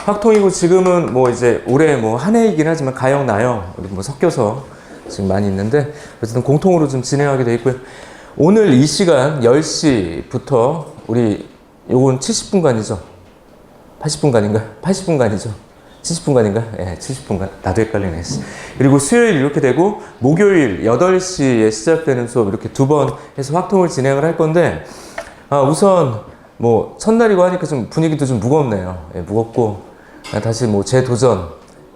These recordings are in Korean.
확통이고 지금은 뭐 이제 올해 뭐 한 해이긴 하지만 가영, 나영 뭐 섞여서 지금 많이 있는데 어쨌든 공통으로 좀 진행하게 돼 있고요. 오늘 이 시간 10시부터 우리 요건 70분간이죠. 80분간인가? 80분간이죠. 70분간인가? 예, 70분간. 나도 헷갈리네. 그리고 수요일 이렇게 되고 목요일 8시에 시작되는 수업 이렇게 두 번 해서 확통을 진행을 할 건데 우선 뭐 첫날이고 하니까 좀 분위기도 좀 무겁네요. 예, 무겁고 다시 뭐 재도전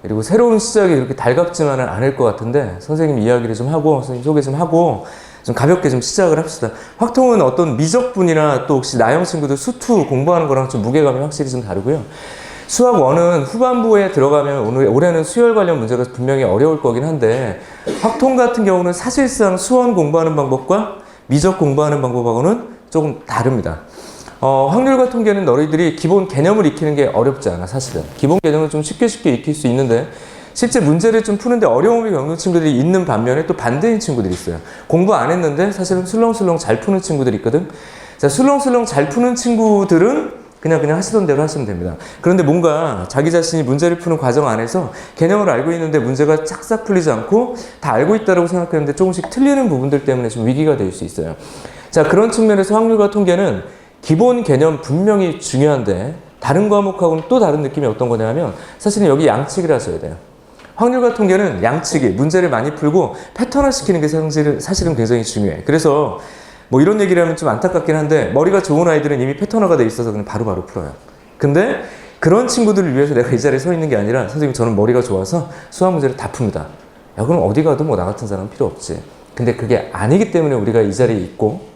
그리고 새로운 시작이 그렇게 달갑지만은 않을 것 같은데 선생님 이야기를 좀 하고 선생님 소개 좀 하고 좀 가볍게 좀 시작을 합시다. 확통은 어떤 미적분이나 또 혹시 나영 친구들 수투 공부하는 거랑 좀 무게감이 확실히 좀 다르고요. 수학 1은 후반부에 들어가면 올해는 수열 관련 문제가 분명히 어려울 거긴 한데 확통 같은 경우는 사실상 수원 공부하는 방법과 미적 공부하는 방법하고는 조금 다릅니다. 확률과 통계는 너희들이 기본 개념을 익히는 게 어렵지 않아 사실은. 기본 개념은 좀 쉽게 익힐 수 있는데 실제 문제를 좀 푸는데 어려움을 겪는 친구들이 있는 반면에 또 반대인 친구들이 있어요. 공부 안 했는데 사실은 술렁술렁 잘 푸는 친구들이 있거든. 자, 술렁술렁 잘 푸는 친구들은 그냥 하시던 대로 하시면 됩니다. 그런데 뭔가 자기 자신이 문제를 푸는 과정 안에서 개념을 알고 있는데 문제가 쫙싹 풀리지 않고 다 알고 있다고 생각했는데 조금씩 틀리는 부분들 때문에 좀 위기가 될 수 있어요. 자, 그런 측면에서 확률과 통계는 기본 개념 분명히 중요한데 다른 과목하고는 또 다른 느낌이 어떤 거냐면 사실은 여기 양측이라 하셔야 돼요. 확률과 통계는 양측이 문제를 많이 풀고 패턴화시키는 게 사실은 굉장히 중요해. 그래서 뭐 이런 얘기를 하면 좀 안타깝긴 한데 머리가 좋은 아이들은 이미 패턴화가 돼 있어서 그냥 바로바로 풀어요. 근데 그런 친구들을 위해서 내가 이 자리에 서 있는 게 아니라 선생님 저는 머리가 좋아서 수학 문제를 다 풉니다. 야 그럼 어디 가도 뭐 나 같은 사람은 필요 없지. 근데 그게 아니기 때문에 우리가 이 자리에 있고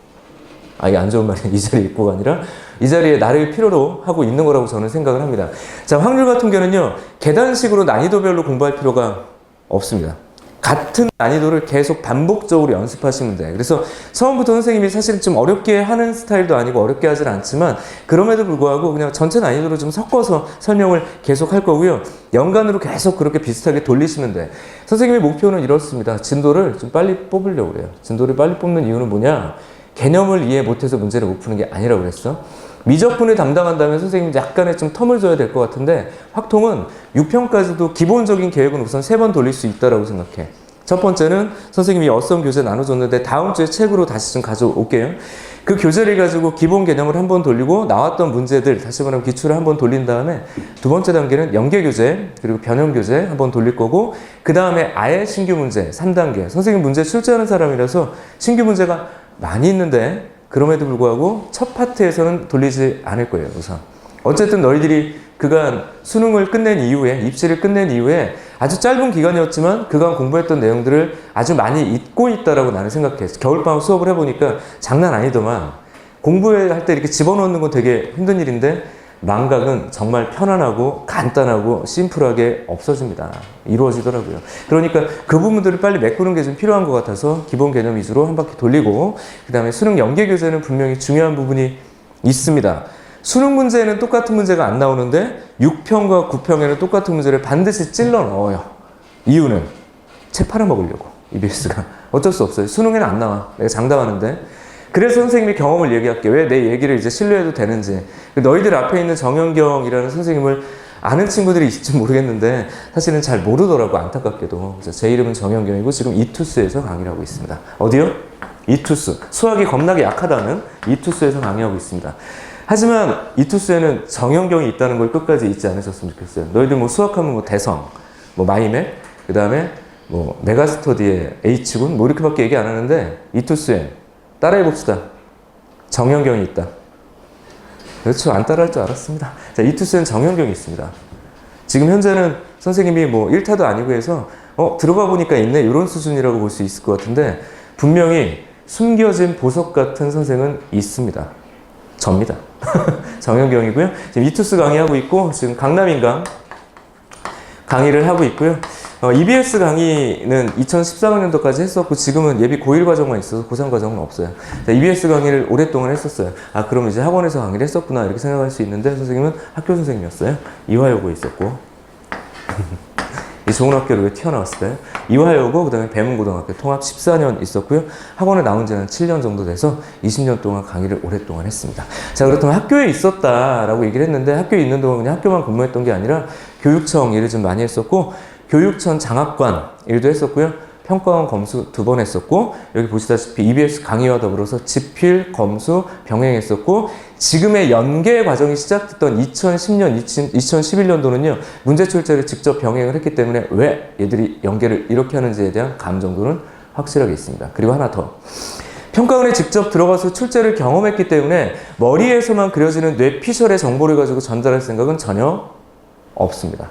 이게 안 좋은 말이 이 자리에 있고가 아니라 이 자리에 나를 필요로 하고 있는 거라고 저는 생각을 합니다. 자, 확률과 통계는요, 계단식으로 난이도별로 공부할 필요가 없습니다. 같은 난이도를 계속 반복적으로 연습하시면 돼요. 그래서 처음부터 선생님이 사실 좀 어렵게 하는 스타일도 아니고 어렵게 하진 않지만 그럼에도 불구하고 그냥 전체 난이도를 좀 섞어서 설명을 계속 할 거고요. 연간으로 계속 그렇게 비슷하게 돌리시면 돼. 선생님의 목표는 이렇습니다. 진도를 좀 빨리 뽑으려고 그래요. 진도를 빨리 뽑는 이유는 뭐냐? 개념을 이해 못해서 문제를 못 푸는 게 아니라고 그랬어. 미적분을 담당한다면 선생님 약간의 좀 텀을 줘야 될 것 같은데 확통은 6편까지도 기본적인 계획은 우선 3번 돌릴 수 있다고 생각해. 첫 번째는 선생님이 어썸 교재 나눠줬는데 다음 주에 책으로 다시 좀 가져올게요. 그 교재를 가지고 기본 개념을 한번 돌리고 나왔던 문제들 다시 말하면 기출을 한번 돌린 다음에 두 번째 단계는 연계 교재 그리고 변형 교재 한번 돌릴 거고 그 다음에 아예 신규 문제 3단계. 선생님 문제 출제하는 사람이라서 신규 문제가 많이 있는데 그럼에도 불구하고 첫 파트에서는 돌리지 않을 거예요. 우선 어쨌든 너희들이 그간 수능을 끝낸 이후에 입시를 끝낸 이후에 아주 짧은 기간이었지만 그간 공부했던 내용들을 아주 많이 잊고 있다라고 나는 생각했어. 겨울방학 수업을 해보니까 장난 아니더만 공부할 때 이렇게 집어넣는 건 되게 힘든 일인데 망각은 정말 편안하고 간단하고 심플하게 없어집니다. 이루어지더라고요. 그러니까 그 부분들을 빨리 메꾸는 게 좀 필요한 것 같아서 기본 개념 위주로 한 바퀴 돌리고 그 다음에 수능 연계 교재는 분명히 중요한 부분이 있습니다. 수능 문제에는 똑같은 문제가 안 나오는데 6편과 9편에는 똑같은 문제를 반드시 찔러 넣어요. 이유는 책 팔아먹으려고 EBS가. 어쩔 수 없어요. 수능에는 안 나와. 내가 장담하는데. 그래서 선생님이 경험을 얘기할게. 왜 내 얘기를 이제 신뢰해도 되는지. 너희들 앞에 있는 정현경이라는 선생님을 아는 친구들이 있을지 모르겠는데 사실은 잘 모르더라고 안타깝게도. 그래서 제 이름은 정현경이고 지금 이투스에서 강의를 하고 있습니다. 어디요? 이투스. 수학이 겁나게 약하다는 이투스에서 강의하고 있습니다. 하지만 이투스에는 정현경이 있다는 걸 끝까지 잊지 않으셨으면 좋겠어요. 너희들 뭐 수학하면 뭐 대성, 뭐 마이맵, 그 다음에 뭐 메가스터디의 H군 뭐 이렇게밖에 얘기 안 하는데 이투스에 따라해봅시다. 정현경이 있다. 그렇죠. 안 따라할 줄 알았습니다. 자, 이투스에는 정현경이 있습니다. 지금 현재는 선생님이 뭐 1타도 아니고 해서 들어가 보니까 있네 이런 수준이라고 볼 수 있을 것 같은데 분명히 숨겨진 보석 같은 선생은 있습니다. 접니다. 정현경이고요. 지금 이투스 강의하고 있고 지금 강남인강 강의를 하고 있고요. EBS 강의는 2014학년도까지 했었고 지금은 예비 고1 과정만 있어서 고3 과정은 없어요. EBS 강의를 오랫동안 했었어요. 아 그럼 이제 학원에서 강의를 했었구나 이렇게 생각할 수 있는데 선생님은 학교 선생님이었어요. 이화여고에 있었고 이 좋은 학교로 왜 튀어나왔을까요? 이화여고, 그 다음에 배문고등학교 통합 14년 있었고요. 학원에 나온 지는 7년 정도 돼서 20년 동안 강의를 오랫동안 했습니다. 자, 그렇다면 학교에 있었다라고 얘기를 했는데 학교에 있는 동안 그냥 학교만 근무했던 게 아니라 교육청 일을 좀 많이 했었고 교육청 장학관 일도 했었고요. 평가원 검수 2번 했었고 여기 보시다시피 EBS 강의와 더불어서 집필, 검수 병행했었고 지금의 연계 과정이 시작됐던 2010년, 2011년도는요. 문제 출제를 직접 병행을 했기 때문에 왜 얘들이 연계를 이렇게 하는지에 대한 감 정도는 확실하게 있습니다. 그리고 하나 더. 평가원에 직접 들어가서 출제를 경험했기 때문에 머리에서만 그려지는 뇌피셜의 정보를 가지고 전달할 생각은 전혀 없습니다.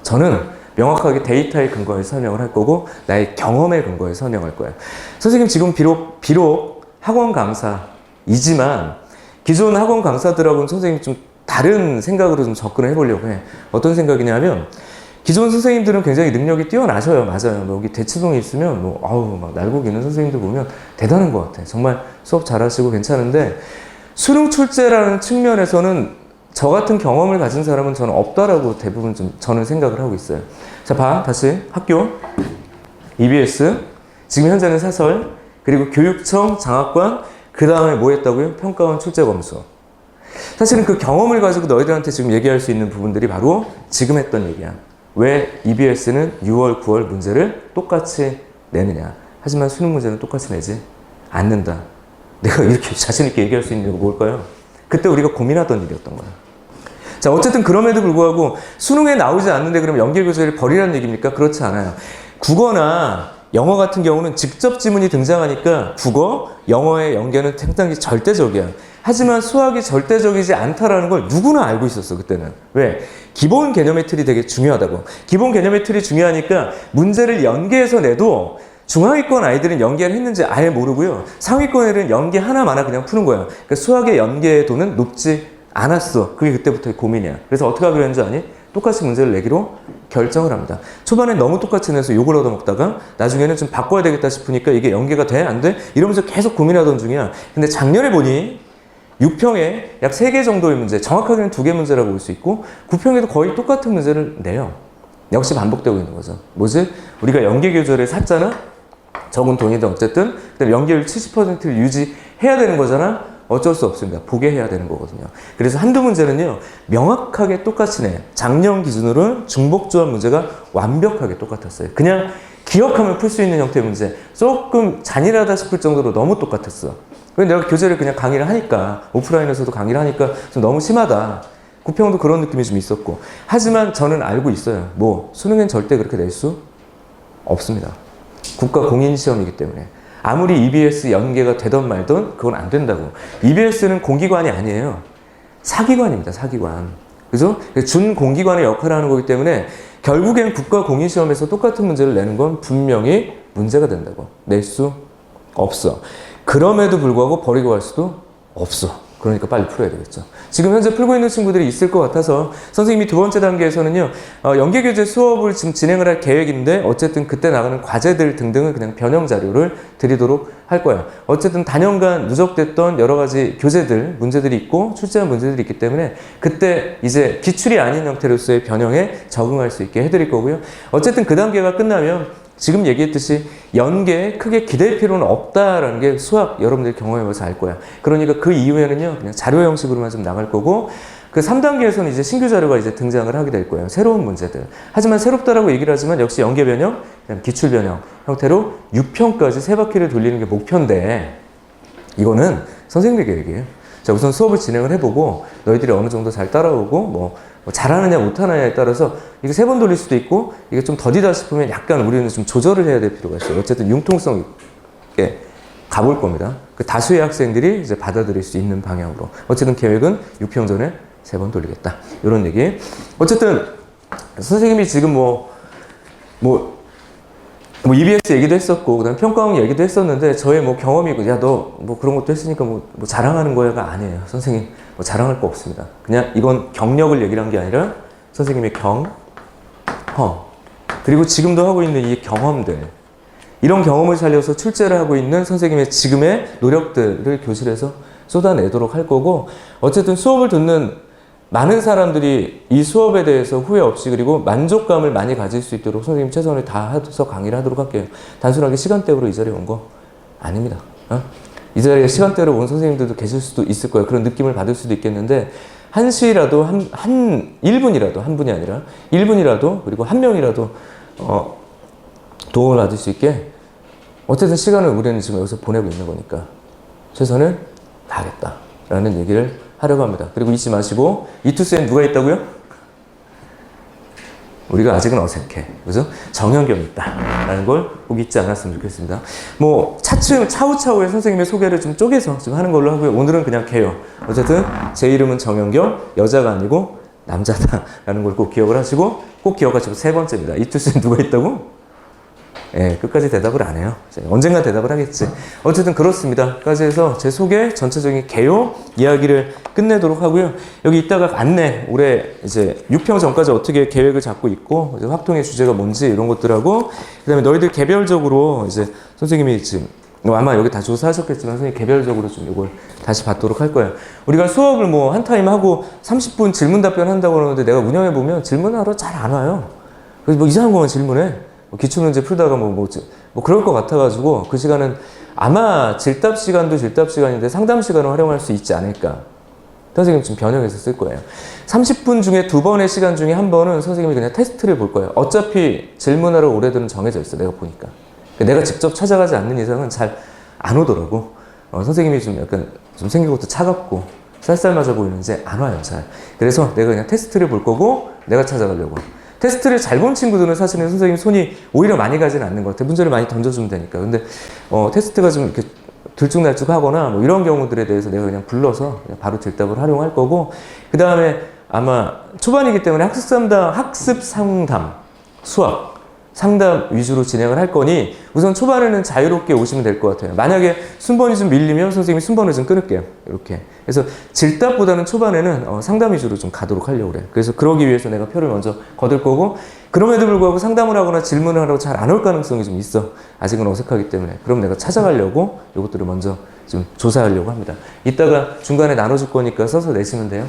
저는 명확하게 데이터에 근거해 설명을 할 거고 나의 경험에 근거해 설명할 거예요. 선생님 지금 비록 학원 강사이지만 기존 학원 강사들하고는 선생님 좀 다른 생각으로 좀 접근을 해보려고 해. 어떤 생각이냐면 기존 선생님들은 굉장히 능력이 뛰어나셔요. 맞아요. 뭐 여기 대치동에 있으면 뭐 아우 막 날고 기는 선생님들 보면 대단한 것 같아. 정말 수업 잘하시고 괜찮은데 수능 출제라는 측면에서는 저 같은 경험을 가진 사람은 저는 없다라고 대부분 좀 저는 생각을 하고 있어요. 자, 다시 학교, EBS, 지금 현재는 사설, 그리고 교육청, 장학관, 그 다음에 뭐 했다고요? 평가원 출제 검수. 사실은 그 경험을 가지고 너희들한테 지금 얘기할 수 있는 부분들이 바로 지금 했던 얘기야. 왜 EBS는 6월, 9월 문제를 똑같이 내느냐. 하지만 수능 문제는 똑같이 내지 않는다. 내가 이렇게 자신 있게 얘기할 수 있는 이유가 뭘까요? 그때 우리가 고민하던 일이었던 거야. 자, 어쨌든 그럼에도 불구하고 수능에 나오지 않는데 그럼 연계교재를 버리라는 얘기입니까? 그렇지 않아요. 국어나 영어 같은 경우는 직접 지문이 등장하니까 국어, 영어의 연계는 상당히 절대적이야. 하지만 수학이 절대적이지 않다라는 걸 누구나 알고 있었어, 그때는. 왜? 기본 개념의 틀이 되게 중요하다고. 기본 개념의 틀이 중요하니까 문제를 연계해서 내도 중하위권 아이들은 연계를 했는지 아예 모르고요. 상위권 애들은 연계 하나마나 그냥 푸는 거야. 그러니까 수학의 연계도는 높지 않았어. 그게 그때부터의 고민이야. 그래서 어떻게 하기로 했는지 아니? 똑같이 문제를 내기로 결정을 합니다. 초반에 너무 똑같이 내서 욕을 얻어먹다가 나중에는 좀 바꿔야 되겠다 싶으니까 이게 연계가 돼? 안 돼? 이러면서 계속 고민하던 중이야. 근데 작년에 보니 6평에 약 3개 정도의 문제, 정확하게는 2개 문제라고 볼 수 있고 9평에도 거의 똑같은 문제를 내요. 역시 반복되고 있는 거죠. 뭐지? 우리가 연계교재를 샀잖아? 적은 돈이든 어쨌든 연계율 70%를 유지해야 되는 거잖아? 어쩔 수 없습니다. 보게 해야 되는 거거든요. 그래서 한두 문제는요, 명확하게 똑같이 내. 작년 기준으로는 중복조합 문제가 완벽하게 똑같았어요. 그냥 기억하면 풀 수 있는 형태의 문제. 조금 잔인하다 싶을 정도로 너무 똑같았어. 왜 내가 교재를 그냥 강의를 하니까, 오프라인에서도 강의를 하니까 좀 너무 심하다. 9평도 그런 느낌이 좀 있었고. 하지만 저는 알고 있어요. 수능엔 절대 그렇게 낼 수 없습니다. 국가 공인시험이기 때문에. 아무리 EBS 연계가 되던 말던 그건 안 된다고. EBS는 공기관이 아니에요. 사기관입니다. 사기관. 그죠? 준공기관의 역할을 하는 거기 때문에 결국엔 국가 공인시험에서 똑같은 문제를 내는 건 분명히 문제가 된다고. 낼 수 없어. 그럼에도 불구하고 버리고 갈 수도 없어. 그러니까 빨리 풀어야 되겠죠. 지금 현재 풀고 있는 친구들이 있을 것 같아서 선생님이 2번째 단계에서는요. 연계교재 수업을 지금 진행을 할 계획인데 어쨌든 그때 나가는 과제들 등등을 그냥 변형 자료를 드리도록 할 거예요. 어쨌든 단연간 누적됐던 여러 가지 교재들, 문제들이 있고 출제한 문제들이 있기 때문에 그때 이제 기출이 아닌 형태로서의 변형에 적응할 수 있게 해드릴 거고요. 어쨌든 그 단계가 끝나면 지금 얘기했듯이 연계에 크게 기댈 필요는 없다라는 게 수학 여러분들이 경험해봐서 알 거야. 그러니까 그 이후에는요, 그냥 자료 형식으로만 좀 나갈 거고, 그 3단계에서는 이제 신규 자료가 이제 등장을 하게 될 거예요. 새로운 문제들. 하지만 새롭다라고 얘기를 하지만 역시 연계 변형, 그냥 기출 변형 형태로 6평까지 3바퀴를 돌리는 게 목표인데, 이거는 선생님의 계획이에요. 자, 우선 수업을 진행을 해보고, 너희들이 어느 정도 잘 따라오고, 잘하느냐 못하느냐에 따라서 이게 3번 돌릴 수도 있고 이게 좀 더디다 싶으면 약간 우리는 좀 조절을 해야 될 필요가 있어요. 어쨌든 융통성 있게 가볼 겁니다. 그 다수의 학생들이 이제 받아들일 수 있는 방향으로. 어쨌든 계획은 6평 전에 3번 돌리겠다. 이런 얘기. 어쨌든 선생님이 지금 EBS 얘기도 했었고, 그 다음에 평가원 얘기도 했었는데, 저의 경험이고, 야, 너 그런 것도 했으니까 자랑하는 거야가 아니에요. 선생님, 자랑할 거 없습니다. 그냥 이건 경력을 얘기를 한 게 아니라, 선생님의 경험. 그리고 지금도 하고 있는 이 경험들. 이런 경험을 살려서 출제를 하고 있는 선생님의 지금의 노력들을 교실에서 쏟아내도록 할 거고, 어쨌든 수업을 듣는 많은 사람들이 이 수업에 대해서 후회 없이 그리고 만족감을 많이 가질 수 있도록 선생님 최선을 다해서 강의를 하도록 할게요. 단순하게 시간대로 이 자리에 온 거 아닙니다. 이 자리에 시간대로 온 선생님들도 계실 수도 있을 거예요. 그런 느낌을 받을 수도 있겠는데 1시라도 한 1분이라도 한 분이 아니라 1분이라도 그리고 한 명이라도 도움을 받을 수 있게 어쨌든 시간을 우리는 지금 여기서 보내고 있는 거니까 최선을 다하겠다라는 얘기를 하려고 합니다. 그리고 잊지 마시고 이투스엔 누가 있다고요? 우리가 아직은 어색해. 그래서 정현경이 있다라는 걸 꼭 잊지 않았으면 좋겠습니다. 뭐 차후차후에 선생님의 소개를 좀 쪼개서 지금 하는 걸로 하고요. 오늘은 그냥 개요. 어쨌든 제 이름은 정현경, 여자가 아니고 남자다라는 걸 꼭 기억을 하시고 꼭 기억하시고 세 번째입니다. 이투스엔 누가 있다고? 예, 끝까지 대답을 안 해요. 언젠가 대답을 하겠지. 어쨌든 그렇습니다. 까지 해서 제 소개, 전체적인 개요 이야기를 끝내도록 하고요. 여기 이따가 안내, 올해 이제 6평 전까지 어떻게 계획을 잡고 있고, 이제 확통의 주제가 뭔지 이런 것들하고, 그 다음에 너희들 개별적으로 이제 선생님이 지금 아마 여기 다 조사하셨겠지만 선생님 개별적으로 좀 이걸 다시 받도록 할 거예요. 우리가 수업을 뭐 한 타임 하고 30분 질문 답변 한다고 그러는데 내가 운영해보면 질문하러 잘 안 와요. 그래서 뭐 이상한 거만 질문해. 기출문제 풀다가 뭐 그럴 것 같아가지고 그 시간은 아마 질답 시간도 질답 시간인데 상담 시간을 활용할 수 있지 않을까. 선생님 좀 변형해서 쓸 거예요. 30분 중에 2번의 시간 중에 한 번은 선생님이 그냥 테스트를 볼 거예요. 어차피 질문하러 올해들은 정해져 있어. 내가 보니까. 내가 직접 찾아가지 않는 이상은 잘 안 오더라고. 선생님이 좀 약간 좀 생긴 것도 차갑고 쌀쌀맞아 보이는지 안 와요. 잘. 그래서 내가 그냥 테스트를 볼 거고 내가 찾아가려고. 테스트를 잘 본 친구들은 사실은 선생님 손이 오히려 많이 가지는 않는 것 같아요. 문제를 많이 던져주면 되니까. 근데 테스트가 좀 이렇게 들쭉날쭉하거나 뭐 이런 경우들에 대해서 내가 그냥 불러서 그냥 바로 질답을 활용할 거고, 그 다음에 아마 초반이기 때문에 학습 상담, 수학 상담 위주로 진행을 할 거니 우선 초반에는 자유롭게 오시면 될 것 같아요. 만약에 순번이 좀 밀리면 선생님이 순번을 좀 끊을게요. 이렇게. 그래서 질답보다는 초반에는 상담 위주로 좀 가도록 하려고 그래요. 그래서 그러기 위해서 내가 표를 먼저 거둘 거고, 그럼에도 불구하고 상담을 하거나 질문을 하라고 잘 안 올 가능성이 좀 있어. 아직은 어색하기 때문에. 그럼 내가 찾아가려고 이것들을 먼저 좀 조사하려고 합니다. 이따가 중간에 나눠줄 거니까 써서 내시면 돼요.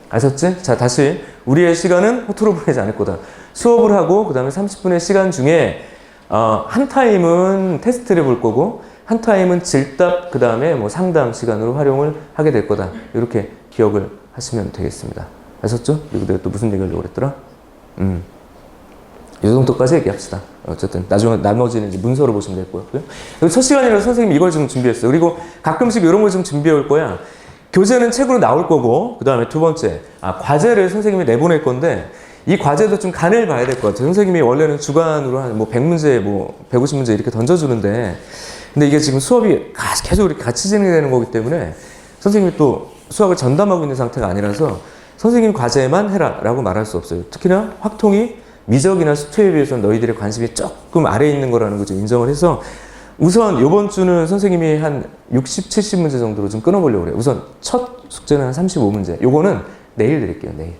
아셨지? 자, 다시 우리의 시간은 허투루 보내지 않을 거다. 수업을 하고 그 다음에 30분의 시간 중에 한 타임은 테스트를 볼 거고 한 타임은 질답 그 다음에 뭐 상담 시간으로 활용을 하게 될 거다. 이렇게 기억을 하시면 되겠습니다. 아셨죠? 그리고 내가 또 무슨 얘기하려고 그랬더라? 이 정도까지 얘기합시다. 어쨌든 나중에 나머지는 이제 문서로 보시면 될 거고요. 그리고 첫 시간이라서 선생님이 이걸 좀 준비했어요. 그리고 가끔씩 이런 걸 좀 준비해 올 거야. 교재는 책으로 나올 거고, 그 다음에 두 번째, 과제를 선생님이 내보낼 건데, 이 과제도 좀 간을 봐야 될 것 같아요. 선생님이 원래는 주간으로 한 뭐 100문제, 뭐 150문제 이렇게 던져주는데, 근데 이게 지금 수업이 계속 이렇게 같이 진행되는 거기 때문에, 선생님이 또 수학을 전담하고 있는 상태가 아니라서, 선생님 과제만 해라 라고 말할 수 없어요. 특히나 확통이 미적이나 수투에 비해서는 너희들의 관심이 조금 아래에 있는 거라는 거 좀 인정을 해서, 우선 이번 주는 선생님이 한 60, 70문제 정도로 좀 끊어보려고 그래요. 우선 첫 숙제는 한 35문제. 요거는 내일 드릴게요, 내일.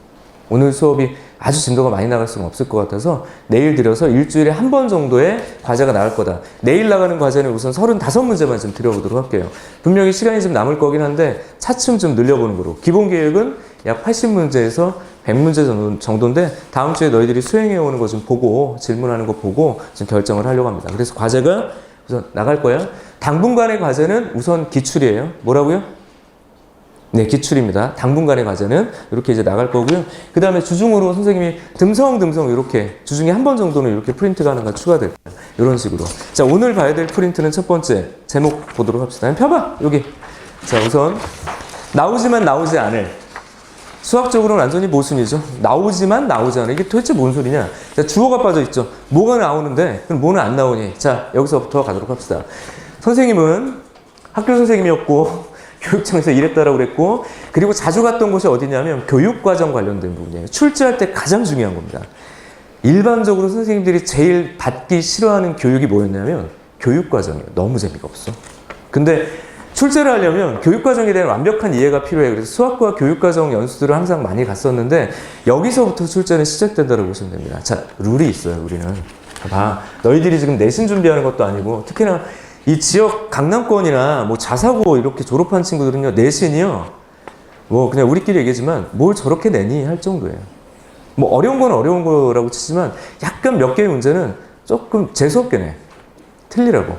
오늘 수업이 아주 진도가 많이 나갈 수는 없을 것 같아서 내일 드려서 일주일에 한 번 정도의 과제가 나갈 거다. 내일 나가는 과제는 우선 35문제만 좀 드려보도록 할게요. 분명히 시간이 좀 남을 거긴 한데 차츰 좀 늘려보는 거로. 기본 계획은 약 80문제에서 100문제 정도인데 다음 주에 너희들이 수행해 오는 거 좀 보고 질문하는 거 보고 좀 결정을 하려고 합니다. 그래서 과제가 우선 나갈 거야. 당분간의 과제는 우선 기출이에요. 뭐라고요? 네, 기출입니다. 당분간의 과제는 이렇게 이제 나갈 거고요. 그 다음에 주중으로 선생님이 듬성듬성 이렇게 주중에 한 번 정도는 이렇게 프린트가 하나가 추가될 거예요. 이런 식으로. 자, 오늘 봐야 될 프린트는 첫 번째 제목 보도록 합시다. 펴봐, 여기. 자, 우선 나오지만 나오지 않을. 수학적으로는 완전히 모순이죠. 나오지만 나오지 않아. 이게 도대체 뭔 소리냐? 자, 주어가 빠져 있죠. 뭐가 나오는데 그럼 뭐는 안 나오니? 자, 여기서부터 가도록 합시다. 선생님은 학교 선생님이었고 교육청에서 일했다라고 그랬고, 그리고 자주 갔던 곳이 어디냐면 교육과정 관련된 부분이에요. 출제할 때 가장 중요한 겁니다. 일반적으로 선생님들이 제일 받기 싫어하는 교육이 뭐였냐면 교육과정이에요. 너무 재미가 없어. 근데 출제를 하려면 교육과정에 대한 완벽한 이해가 필요해. 그래서 수학과 교육과정 연수들을 항상 많이 갔었는데 여기서부터 출제는 시작된다고 보시면 됩니다. 자, 룰이 있어요. 우리는 봐, 너희들이 지금 내신 준비하는 것도 아니고, 특히나 이 지역 강남권이나 뭐 자사고 이렇게 졸업한 친구들은요, 내신이요 뭐 그냥 우리끼리 얘기하지만 뭘 저렇게 내니 할 정도예요. 뭐 어려운 건 어려운 거라고 치지만 약간 몇 개의 문제는 조금 재수없게 내. 틀리라고.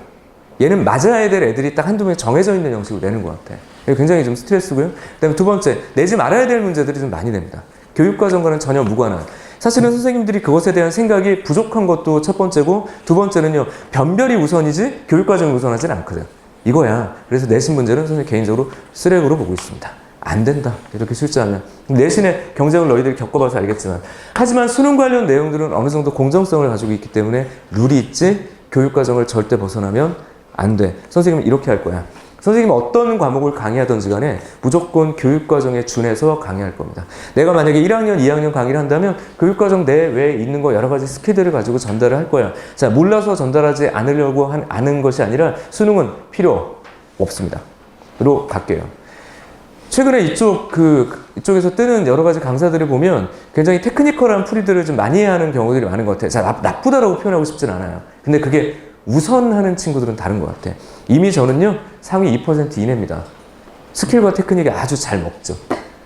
얘는 맞아야 될 애들이 딱 한두 명 정해져 있는 형식으로 내는 것 같아. 굉장히 좀 스트레스고요. 그다음에 두 번째, 내지 말아야 될 문제들이 좀 많이 냅니다. 교육과정과는 전혀 무관한. 사실은 선생님들이 그것에 대한 생각이 부족한 것도 첫 번째고, 두 번째는요, 변별이 우선이지 교육과정이 우선하지는 않거든. 이거야. 그래서 내신 문제는 선생님 개인적으로 쓰레기로 보고 있습니다. 안 된다. 이렇게 출제하면. 내신의 경쟁을 너희들이 겪어봐서 알겠지만. 하지만 수능 관련 내용들은 어느 정도 공정성을 가지고 있기 때문에 룰이 있지, 교육과정을 절대 벗어나면 안 돼. 선생님은 이렇게 할 거야. 선생님은 어떤 과목을 강의하든지 간에 무조건 교육과정에 준해서 강의할 겁니다. 내가 만약에 1학년, 2학년 강의를 한다면 교육과정 내외에 있는 거 여러 가지 스킬들을 가지고 전달을 할 거야. 자, 몰라서 전달하지 않으려고 아는 것이 아니라 수능은 필요 없습니다. 로 갈게요. 최근에 이쪽에서 뜨는 여러 가지 강사들을 보면 굉장히 테크니컬한 풀이들을 좀 많이 하는 경우들이 많은 것 같아요. 자, 나쁘다라고 표현하고 싶진 않아요. 근데 그게 우선하는 친구들은 다른 것 같아. 이미 저는요, 상위 2% 이내입니다. 스킬과 테크닉이 아주 잘 먹죠.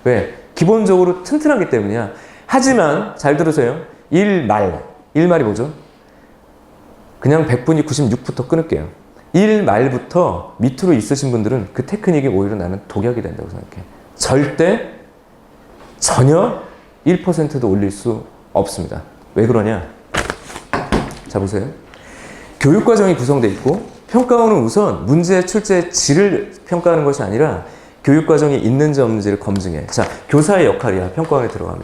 왜? 기본적으로 튼튼하기 때문이야. 하지만, 잘 들으세요. 일말이 뭐죠? 그냥 100분이 96부터 끊을게요. 1말부터 밑으로 있으신 분들은 그 테크닉이 오히려 나는 독약이 된다고 생각해. 절대, 전혀 1%도 올릴 수 없습니다. 왜 그러냐? 자, 보세요. 교육과정이 구성되어 있고 평가원은 우선 문제의 출제의 질을 평가하는 것이 아니라 교육과정이 있는지 없는지를 검증해. 자, 교사의 역할이야. 평가원에 들어가면.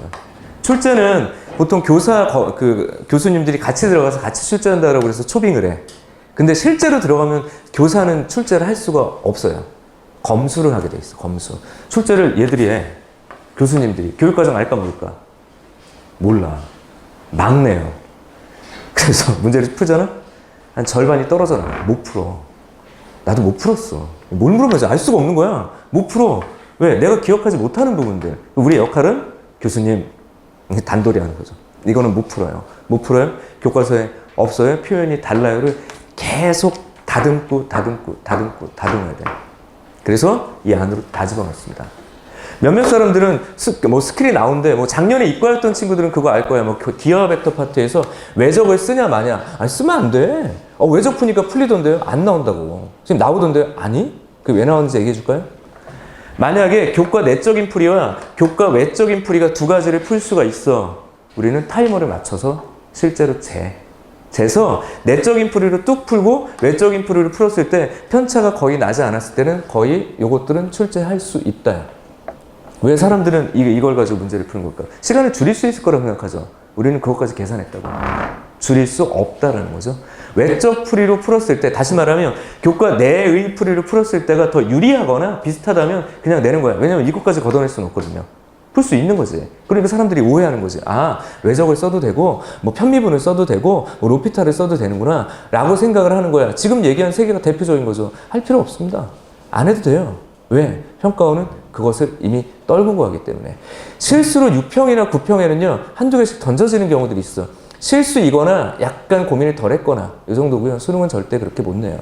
출제는 보통 교수님들이 같이 들어가서 같이 출제한다고 해서 초빙을 해. 근데 실제로 들어가면 교사는 출제를 할 수가 없어요. 검수를 하게 돼 있어. 검수. 출제를 얘들이 해. 교수님들이. 교육과정 알까 모를까? 몰라. 막 내요. 그래서 문제를 풀잖아? 한 절반이 떨어져 나와. 못 풀어. 나도 못 풀었어. 뭘 물어봐야지 알 수가 없는 거야. 못 풀어. 왜? 내가 기억하지 못하는 부분들. 우리의 역할은 교수님 단돌이 하는 거죠. 이거는 못 풀어요. 못 풀어요? 교과서에 없어요? 표현이 달라요를 계속 다듬어야 돼. 그래서 이 안으로 다 집어넣습니다. 몇몇 사람들은 스킬이 나온데, 작년에 이과였던 친구들은 그거 알 거야. 기하 벡터 파트에서 외적을 쓰냐 마냐. 아니, 쓰면 안 돼. 외적 푸니까 풀리던데요? 안 나온다고. 지금 나오던데요? 아니? 그 왜 나오는지 얘기해 줄까요? 만약에 교과 내적인 풀이와 교과 외적인 풀이가 두 가지를 풀 수가 있어. 우리는 타이머를 맞춰서 실제로 재서 내적인 풀이로 뚝 풀고 외적인 풀이를 풀었을 때 편차가 거의 나지 않았을 때는 거의 요것들은 출제할 수 있다. 왜 사람들은 이걸 가지고 문제를 푸는 걸까? 시간을 줄일 수 있을 거라고 생각하죠. 우리는 그것까지 계산했다고. 줄일 수 없다라는 거죠. 외적 풀이로 풀었을 때, 다시 말하면 교과 내의 풀이로 풀었을 때가 더 유리하거나 비슷하다면 그냥 내는 거야. 왜냐면 이것까지 걷어낼 수는 없거든요. 풀 수 있는 거지. 그러니까 사람들이 오해하는 거지. 아, 외적을 써도 되고, 편미분을 써도 되고, 로피타를 써도 되는구나 라고 생각을 하는 거야. 지금 얘기한 세 개가 대표적인 거죠. 할 필요 없습니다. 안 해도 돼요. 왜? 평가원은 그것을 이미 떨군 거기 때문에. 실수로 6평이나 9평에는요, 한두 개씩 던져지는 경우들이 있어. 실수이거나 약간 고민을 덜 했거나, 이 정도고요. 수능은 절대 그렇게 못 내요.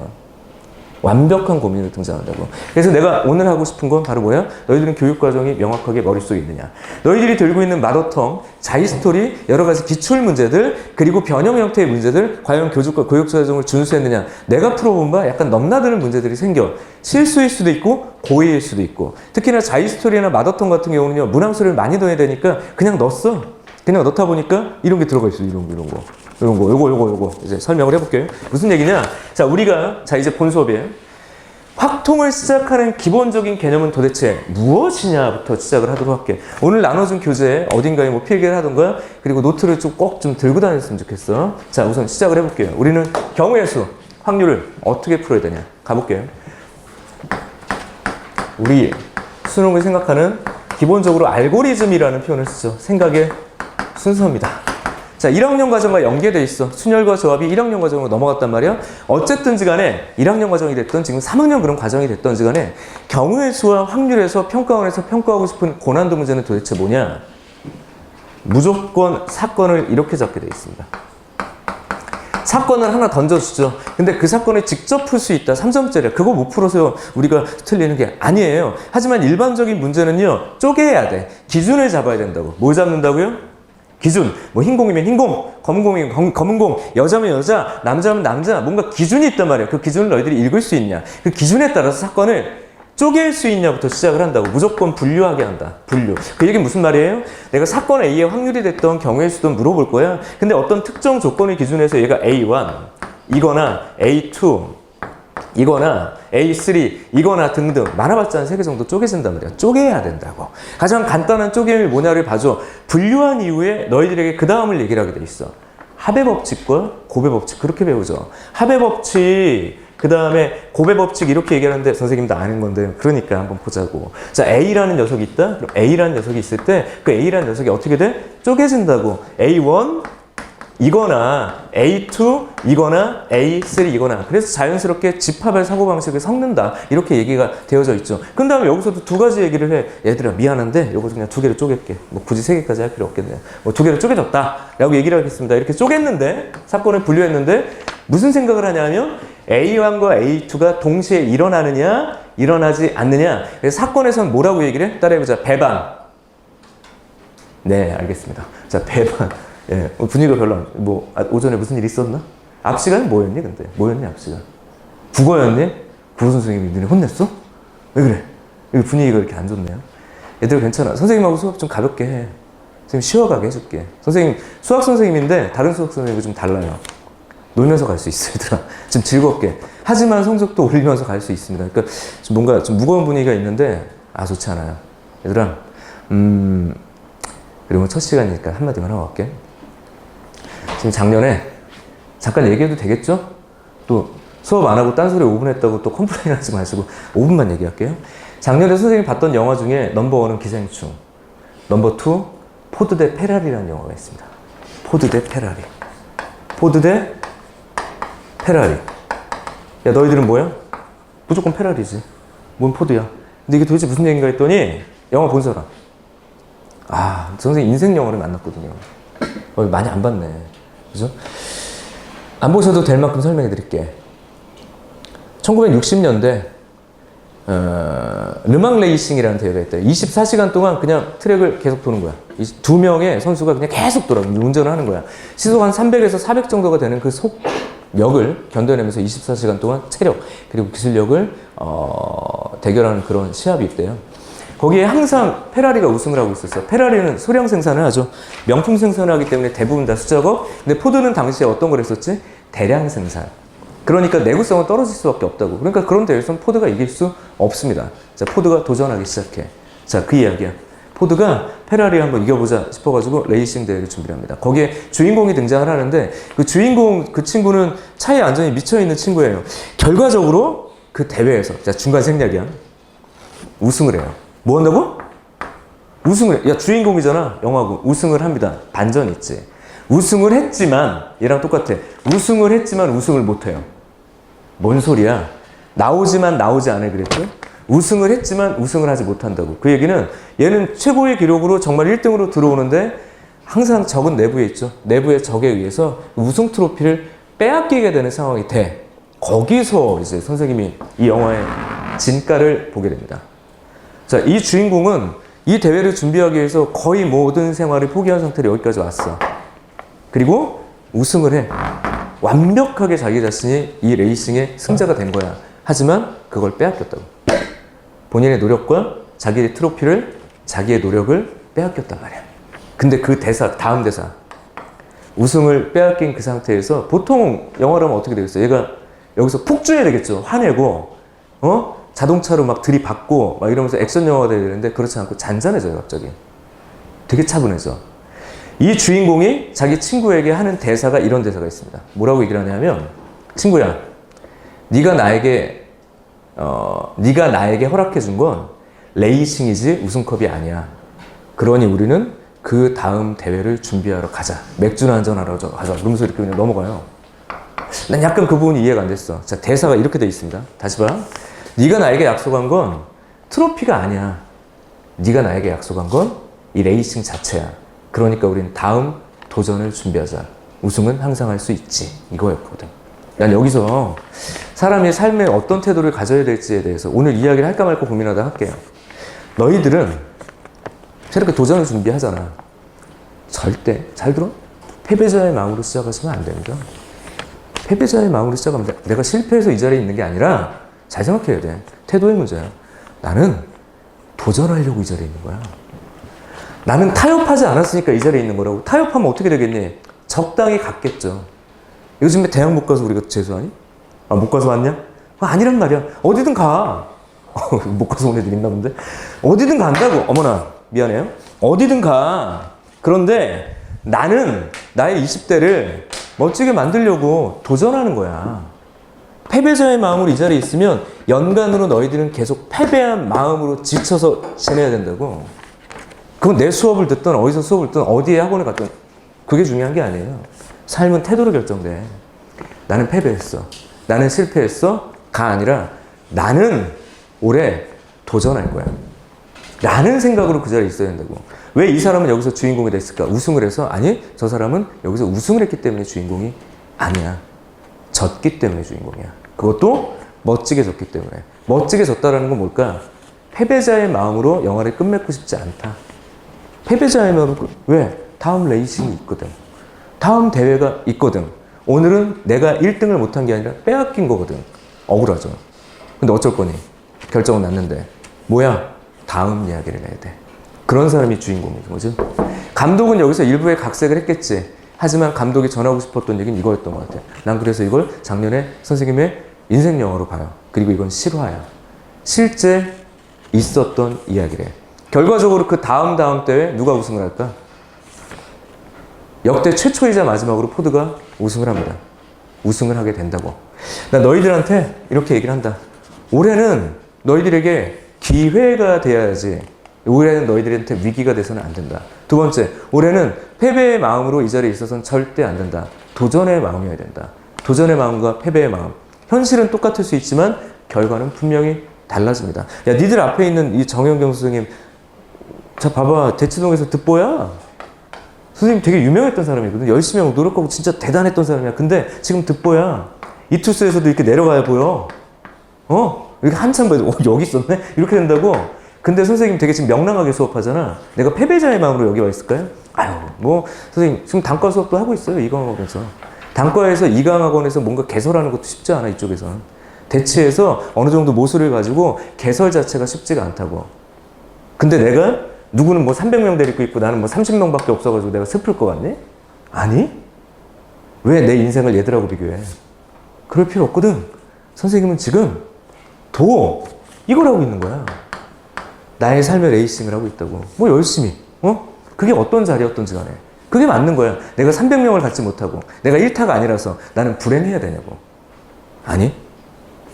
완벽한 고민을 등장한다고. 그래서 내가 오늘 하고 싶은 건 바로 뭐야? 너희들은 교육과정이 명확하게 머릿속에 있느냐. 너희들이 들고 있는 마더텅, 자히스토리, 여러 가지 기출 문제들, 그리고 변형 형태의 문제들, 과연 교육과정을 준수했느냐. 내가 풀어본 바 약간 넘나드는 문제들이 생겨. 실수일 수도 있고, 고의일 수도 있고. 특히나 자히스토리나 마더텅 같은 경우는요, 문항수를 많이 넣어야 되니까 그냥 넣었어. 그냥 넣다 보니까 이런 게 들어가 있어. 이런 거. 요거. 이제 설명을 해볼게요. 무슨 얘기냐? 자, 이제 본 수업이에요. 확통을 시작하는 기본적인 개념은 도대체 무엇이냐부터 시작을 하도록 할게. 오늘 나눠준 교재에 어딘가에 필기를 하던가, 그리고 노트를 꼭 좀 들고 다녔으면 좋겠어. 자, 우선 시작을 해볼게요. 우리는 경우의 수, 확률을 어떻게 풀어야 되냐? 가볼게요. 우리 수능을 생각하는 기본적으로 알고리즘이라는 표현을 쓰죠. 생각의 순서입니다. 자, 1학년 과정과 연계되어 있어. 순열과 조합이 1학년 과정으로 넘어갔단 말이야. 어쨌든지 간에 1학년 과정이 됐던 지금 3학년 그런 과정이 됐던지 간에 경우의 수와 확률에서 평가원에서 평가하고 싶은 고난도 문제는 도대체 뭐냐? 무조건 사건을 이렇게 잡게 되어 있습니다. 사건을 하나 던져주죠. 근데 그 사건을 직접 풀 수 있다. 3점짜리야. 그거 못 풀어서 우리가 틀리는 게 아니에요. 하지만 일반적인 문제는요, 쪼개야 돼. 기준을 잡아야 된다고. 뭘 잡는다고요? 기준. 뭐 흰공이면 흰공, 검은공이면 검은공, 여자면 여자, 남자면 남자. 뭔가 기준이 있단 말이에요. 그 기준을 너희들이 읽을 수 있냐. 그 기준에 따라서 사건을 쪼갤 수 있냐부터 시작을 한다고. 무조건 분류하게 한다. 분류. 그 얘기는 무슨 말이에요? 내가 사건 A에 확률이 됐던 경우의 수도 물어볼 거야. 근데 어떤 특정 조건을 기준해서 얘가 A1 이거나 A2 이거나 A3 이거나 등등 많아봤자 한 3개 정도 쪼개진단 말이야. 쪼개야 된다고. 가장 간단한 쪼개임이 뭐냐를 봐줘. 분류한 이후에 너희들에게 그 다음을 얘기를 하게 돼 있어. 합의 법칙과 고배 법칙. 그렇게 배우죠. 합의 법칙 그 다음에 고배 법칙 이렇게 얘기하는데 선생님도 아는 건데 그러니까 한번 보자고. 자, A라는 녀석이 있다? 그럼 A라는 녀석이 있을 때 그 A라는 녀석이 어떻게 돼? 쪼개진다고. A1 이거나 A2 이거나 A3 이거나. 그래서 자연스럽게 집합의 사고방식을 섞는다. 이렇게 얘기가 되어져 있죠. 그 다음에 여기서도 두 가지 얘기를 해. 얘들아 미안한데 요거 그냥 2개를 쪼갤게. 뭐 굳이 3개까지 할 필요 없겠네요. 뭐 2개를 쪼개졌다 라고 얘기를 하겠습니다. 이렇게 쪼갰는데 사건을 분류했는데 무슨 생각을 하냐면 A1과 A2가 동시에 일어나느냐 일어나지 않느냐. 그래서 사건에서는 뭐라고 얘기를 해? 따라해보자. 배반. 네, 알겠습니다. 자, 배반. 예, 분위기가 별로 오전에 무슨 일 있었나? 앞 시간은 뭐였니 근데? 뭐였니 앞 시간? 국어였니? 국어 선생님이 너네 혼냈어? 왜 그래? 분위기가 이렇게 안 좋네요. 얘들 괜찮아. 선생님하고 수업 좀 가볍게 해. 선생님 쉬어가게 해줄게. 선생님 수학 선생님인데 다른 수학 선생님과 좀 달라요. 놀면서 갈 수 있어요, 얘들아. 좀 즐겁게. 하지만 성적도 올리면서 갈 수 있습니다. 그러니까 좀 뭔가 좀 무거운 분위기가 있는데 좋지 않아요. 얘들아, 그리고 첫 시간이니까 한마디만 하고 갈게. 지금 작년에 잠깐 얘기해도 되겠죠? 또 수업 안 하고 딴소리 5분 했다고 또 컴플레인 하지 마시고 5분만 얘기할게요. 작년에 선생님이 봤던 영화 중에 넘버 1은 기생충, 넘버 2 포드 대 페라리라는 영화가 있습니다. 포드 대 페라리. 포드 대 페라리. 야, 너희들은 뭐야? 무조건 페라리지. 뭔 포드야? 근데 이게 도대체 무슨 얘기인가 했더니 영화 본 사람. 선생님 인생 영화를 만났거든요. 많이 안 봤네. 그죠? 안 보셔도 될 만큼 설명해 드릴게. 1960년대 르망 레이싱이라는 대회가 있대요. 24시간 동안 그냥 트랙을 계속 도는 거야. 2명의 선수가 그냥 계속 돌아. 운전을 하는 거야. 시속 한 300에서 400 정도가 되는 그 속력을 견뎌내면서 24시간 동안 체력 그리고 기술력을 대결하는 그런 시합이 있대요. 거기에 항상 페라리가 우승을 하고 있었어. 페라리는 소량 생산을 하죠. 명품 생산을 하기 때문에 대부분 다 수작업. 근데 포드는 당시에 어떤 걸 했었지? 대량 생산. 그러니까 내구성은 떨어질 수밖에 없다고. 그러니까 그런 대회에서는 포드가 이길 수 없습니다. 자, 포드가 도전하기 시작해. 자, 그 이야기야. 포드가 페라리 한번 이겨보자 싶어가지고 레이싱 대회를 준비를 합니다. 거기에 주인공이 등장을 하는데 그 주인공, 그 친구는 차에 완전히 미쳐있는 친구예요. 결과적으로 그 대회에서, 자, 중간 생략이야. 우승을 해요. 뭐 한다고? 우승을 해. 야, 주인공이잖아. 영화고. 우승을 합니다. 반전이 있지. 우승을 했지만 얘랑 똑같아. 우승을 했지만 우승을 못해요. 뭔 소리야? 나오지만 나오지 않아 그랬죠? 우승을 했지만 우승을 하지 못한다고. 그 얘기는 얘는 최고의 기록으로 정말 1등으로 들어오는데 항상 적은 내부에 있죠. 내부의 적에 의해서 우승 트로피를 빼앗기게 되는 상황이 돼. 거기서 이제 선생님이 이 영화의 진가를 보게 됩니다. 자, 이 주인공은 이 대회를 준비하기 위해서 거의 모든 생활을 포기한 상태로 여기까지 왔어. 그리고 우승을 해. 완벽하게 자기 자신이 이 레이싱의 승자가 된 거야. 하지만 그걸 빼앗겼다고. 본인의 노력과 자기의 트로피를, 자기의 노력을 빼앗겼단 말이야. 근데 그 대사, 다음 대사. 우승을 빼앗긴 그 상태에서 보통 영화라면 어떻게 되겠어? 얘가 여기서 폭주해야 되겠죠. 화내고, 자동차로 막 들이받고 막 이러면서 액션 영화가 돼야 되는데 그렇지 않고 잔잔해져요, 갑자기. 되게 차분해져. 이 주인공이 자기 친구에게 하는 대사가 이런 대사가 있습니다. 뭐라고 얘기를 하냐면, 친구야, 네가 나에게 허락해 준 건 레이싱이지 우승컵이 아니야. 그러니 우리는 그 다음 대회를 준비하러 가자. 맥주나 한잔 하러 가자. 그러면서 이렇게 그냥 넘어가요. 난 약간 그 부분이 이해가 안 됐어. 자, 대사가 이렇게 돼 있습니다. 다시 봐. 네가 나에게 약속한 건 트로피가 아니야. 네가 나에게 약속한 건 이 레이싱 자체야. 그러니까 우린 다음 도전을 준비하자. 우승은 항상 할 수 있지. 이거였거든. 난 여기서 사람의 삶에 어떤 태도를 가져야 될지에 대해서 오늘 이야기를 할까 말까 고민하다 할게요. 너희들은 새롭게 도전을 준비하잖아. 절대, 잘 들어? 패배자의 마음으로 시작하시면 안 됩니다. 패배자의 마음으로 시작하면 돼. 내가 실패해서 이 자리에 있는 게 아니라 잘 생각해야 돼. 태도의 문제야. 나는 도전하려고 이 자리에 있는 거야. 나는 타협하지 않았으니까 이 자리에 있는 거라고. 타협하면 어떻게 되겠니? 적당히 갔겠죠. 요즘에 대학 못 가서 우리가 재수하니? 아, 못 가서 왔냐? 아니란 말이야. 어디든 가. 못 가서 온 애들 있나 본데? 어디든 간다고. 어머나, 미안해요. 어디든 가. 그런데 나는 나의 20대를 멋지게 만들려고 도전하는 거야. 패배자의 마음으로 이 자리에 있으면 연간으로 너희들은 계속 패배한 마음으로 지쳐서 지내야 된다고. 그건 내 수업을 듣든 어디서 수업을 듣든 어디에 학원에 갔든 그게 중요한 게 아니에요. 삶은 태도로 결정돼. 나는 패배했어. 나는 실패했어. 가 아니라 나는 올해 도전할 거야. 라는 생각으로 그 자리에 있어야 된다고. 왜 이 사람은 여기서 주인공이 됐을까? 우승을 해서? 아니, 저 사람은 여기서 우승을 했기 때문에 주인공이 아니야. 졌기 때문에 주인공이야. 그것도 멋지게 졌기 때문에. 멋지게 졌다라는 건 뭘까? 패배자의 마음으로 영화를 끝맺고 싶지 않다. 패배자의 마음으로, 왜? 다음 레이싱이 있거든. 다음 대회가 있거든. 오늘은 내가 1등을 못한 게 아니라 빼앗긴 거거든. 억울하죠. 근데 어쩔 거니? 결정은 났는데. 뭐야? 다음 이야기를 해야 돼. 그런 사람이 주인공인 거죠. 감독은 여기서 일부의 각색을 했겠지. 하지만 감독이 전하고 싶었던 얘기는 이거였던 것 같아요. 난 그래서 이걸 작년에 선생님의 인생 영화로 봐요. 그리고 이건 실화야. 실제 있었던 이야기래. 결과적으로 그 다음 때에 누가 우승을 할까? 역대 최초이자 마지막으로 포드가 우승을 합니다. 우승을 하게 된다고. 나 너희들한테 이렇게 얘기를 한다. 올해는 너희들에게 기회가 돼야지. 올해는 너희들한테 위기가 돼서는 안 된다. 두 번째, 올해는 패배의 마음으로 이 자리에 있어서는 절대 안 된다. 도전의 마음이어야 된다. 도전의 마음과 패배의 마음. 현실은 똑같을 수 있지만 결과는 분명히 달라집니다. 야, 니들 앞에 있는 이 정현경 선생님, 자 봐봐, 대치동에서 듣보야. 선생님 되게 유명했던 사람이거든. 열심히 하고 노력하고 진짜 대단했던 사람이야. 근데 지금 듣보야. 이투스에서도 이렇게 내려가야 보여. 이렇게 한참 봐도 여기 있었네? 이렇게 된다고. 근데 선생님 되게 지금 명랑하게 수업하잖아. 내가 패배자의 마음으로 여기 와 있을까요? 아유, 뭐 선생님 지금 단과 수업도 하고 있어요. 이강학원에서. 단과에서 이강학원에서 뭔가 개설하는 것도 쉽지 않아. 이쪽에서는. 대치해서 어느 정도 모수를 가지고 개설 자체가 쉽지가 않다고. 근데 내가 누구는 뭐 300명 데리고 있고 나는 뭐 30명밖에 없어가지고 내가 슬플 것 같니? 아니? 왜 내 인생을 얘들하고 비교해? 그럴 필요 없거든. 선생님은 지금 이걸 하고 있는 거야. 나의 삶의 레이싱을 하고 있다고. 뭐 열심히. 그게 어떤 자리였던지 간에. 그게 맞는 거야. 내가 300명을 갖지 못하고 내가 1타가 아니라서 나는 불행해야 되냐고. 아니.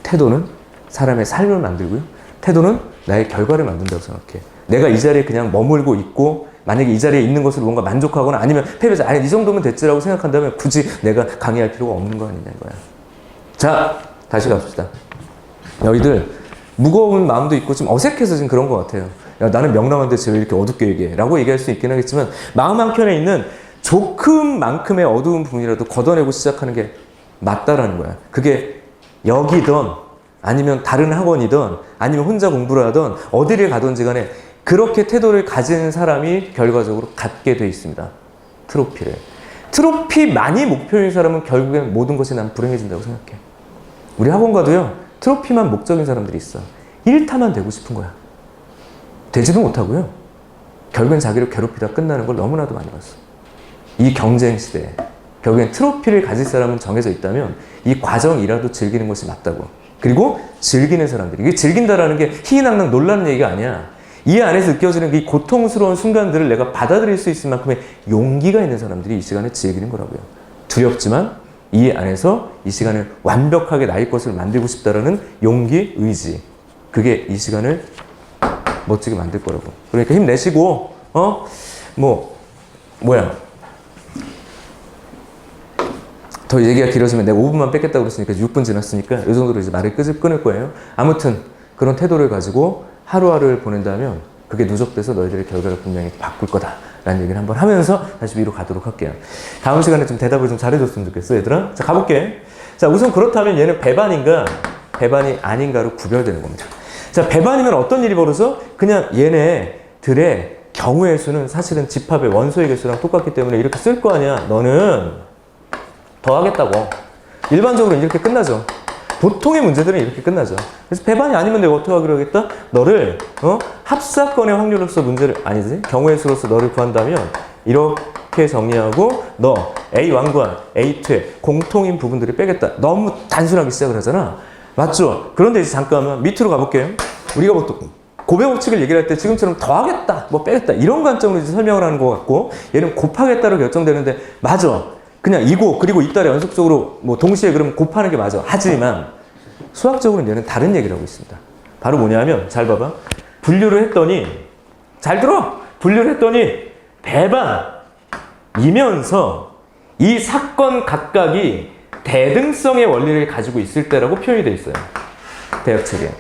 태도는 사람의 삶을 만들고요. 태도는 나의 결과를 만든다고 생각해. 내가 이 자리에 그냥 머물고 있고 만약에 이 자리에 있는 것으로 뭔가 만족하거나 아니면 패배자, 아니 이 정도면 됐지라고 생각한다면 굳이 내가 강의할 필요가 없는 거 아니냐 이거야. 자, 다시 갑시다. 너희들 무거운 마음도 있고 좀 어색해서 지금 그런 것 같아요. 야, 나는 명랑한데 쟤 왜 이렇게 어둡게 얘기해? 라고 얘기할 수 있긴 하겠지만 마음 한켠에 있는 조금만큼의 어두운 부분이라도 걷어내고 시작하는 게 맞다라는 거야. 그게 여기든 아니면 다른 학원이든 아니면 혼자 공부를 하든 어디를 가든지 간에 그렇게 태도를 가진 사람이 결과적으로 갖게 돼 있습니다. 트로피를. 트로피만이 목표인 사람은 결국엔 모든 것이 난 불행해진다고 생각해. 우리 학원 가도요. 트로피만 목적인 사람들이 있어. 1타만 되고 싶은 거야. 되지도 못하고요. 결국엔 자기를 괴롭히다 끝나는 걸 너무나도 많이 봤어. 이 경쟁 시대에. 결국엔 트로피를 가질 사람은 정해져 있다면 이 과정이라도 즐기는 것이 맞다고. 그리고 즐기는 사람들이. 이게 즐긴다라는 게 희희낙낙 놀라는 얘기가 아니야. 이 안에서 느껴지는 이 고통스러운 순간들을 내가 받아들일 수 있을 만큼의 용기가 있는 사람들이 이 시간에 즐기는 거라고요. 두렵지만 이 안에서 이 시간을 완벽하게 나의 것을 만들고 싶다라는 용기, 의지. 그게 이 시간을 멋지게 만들 거라고. 그러니까 힘내시고, 더 얘기가 길어지면 내가 5분만 뺏겠다고 그랬으니까 6분 지났으니까 이 정도로 이제 말을 끊을 거예요. 아무튼 그런 태도를 가지고 하루하루를 보낸다면 그게 누적돼서 너희들의 결과를 분명히 바꿀 거다라는 얘기를 한번 하면서 다시 위로 가도록 할게요. 다음 시간에 좀 대답을 좀 잘해줬으면 좋겠어, 얘들아. 자, 가볼게. 자, 우선 그렇다면 얘는 배반인가 배반이 아닌가로 구별되는 겁니다. 자, 배반이면 어떤 일이 벌어져? 그냥 얘네들의 경우의 수는 사실은 집합의 원소의 개수랑 똑같기 때문에 이렇게 쓸 거 아니야. 너는 더 하겠다고. 일반적으로 이렇게 끝나죠. 보통의 문제들은 이렇게 끝나죠. 그래서 배반이 아니면 내가 어떻게 하기로 하겠다? 너를 합사건의 확률로서 문제를 아니지 경우의 수로서 너를 구한다면 이렇게 정리하고 너 A1과 A2의 공통인 부분들을 빼겠다. 너무 단순하게 시작을 하잖아. 맞죠? 그런데 이제 잠깐만 밑으로 가볼게요. 우리가 보통 고배 법칙을 얘기를 할 때 지금처럼 더하겠다, 뭐 빼겠다 이런 관점으로 이제 설명을 하는 것 같고 얘는 곱하겠다로 결정되는데 맞아. 그냥 이고 그리고 이달에 연속적으로 뭐 동시에 그러면 곱하는 게 맞아. 하지만 수학적으로는 얘는 다른 얘기를 하고 있습니다. 바로 뭐냐면 잘 봐봐. 분류를 했더니 잘 들어. 분류를 했더니 배반이면서 이 사건 각각이 대등성의 원리를 가지고 있을 때라고 표현이 돼 있어요. 대학책에.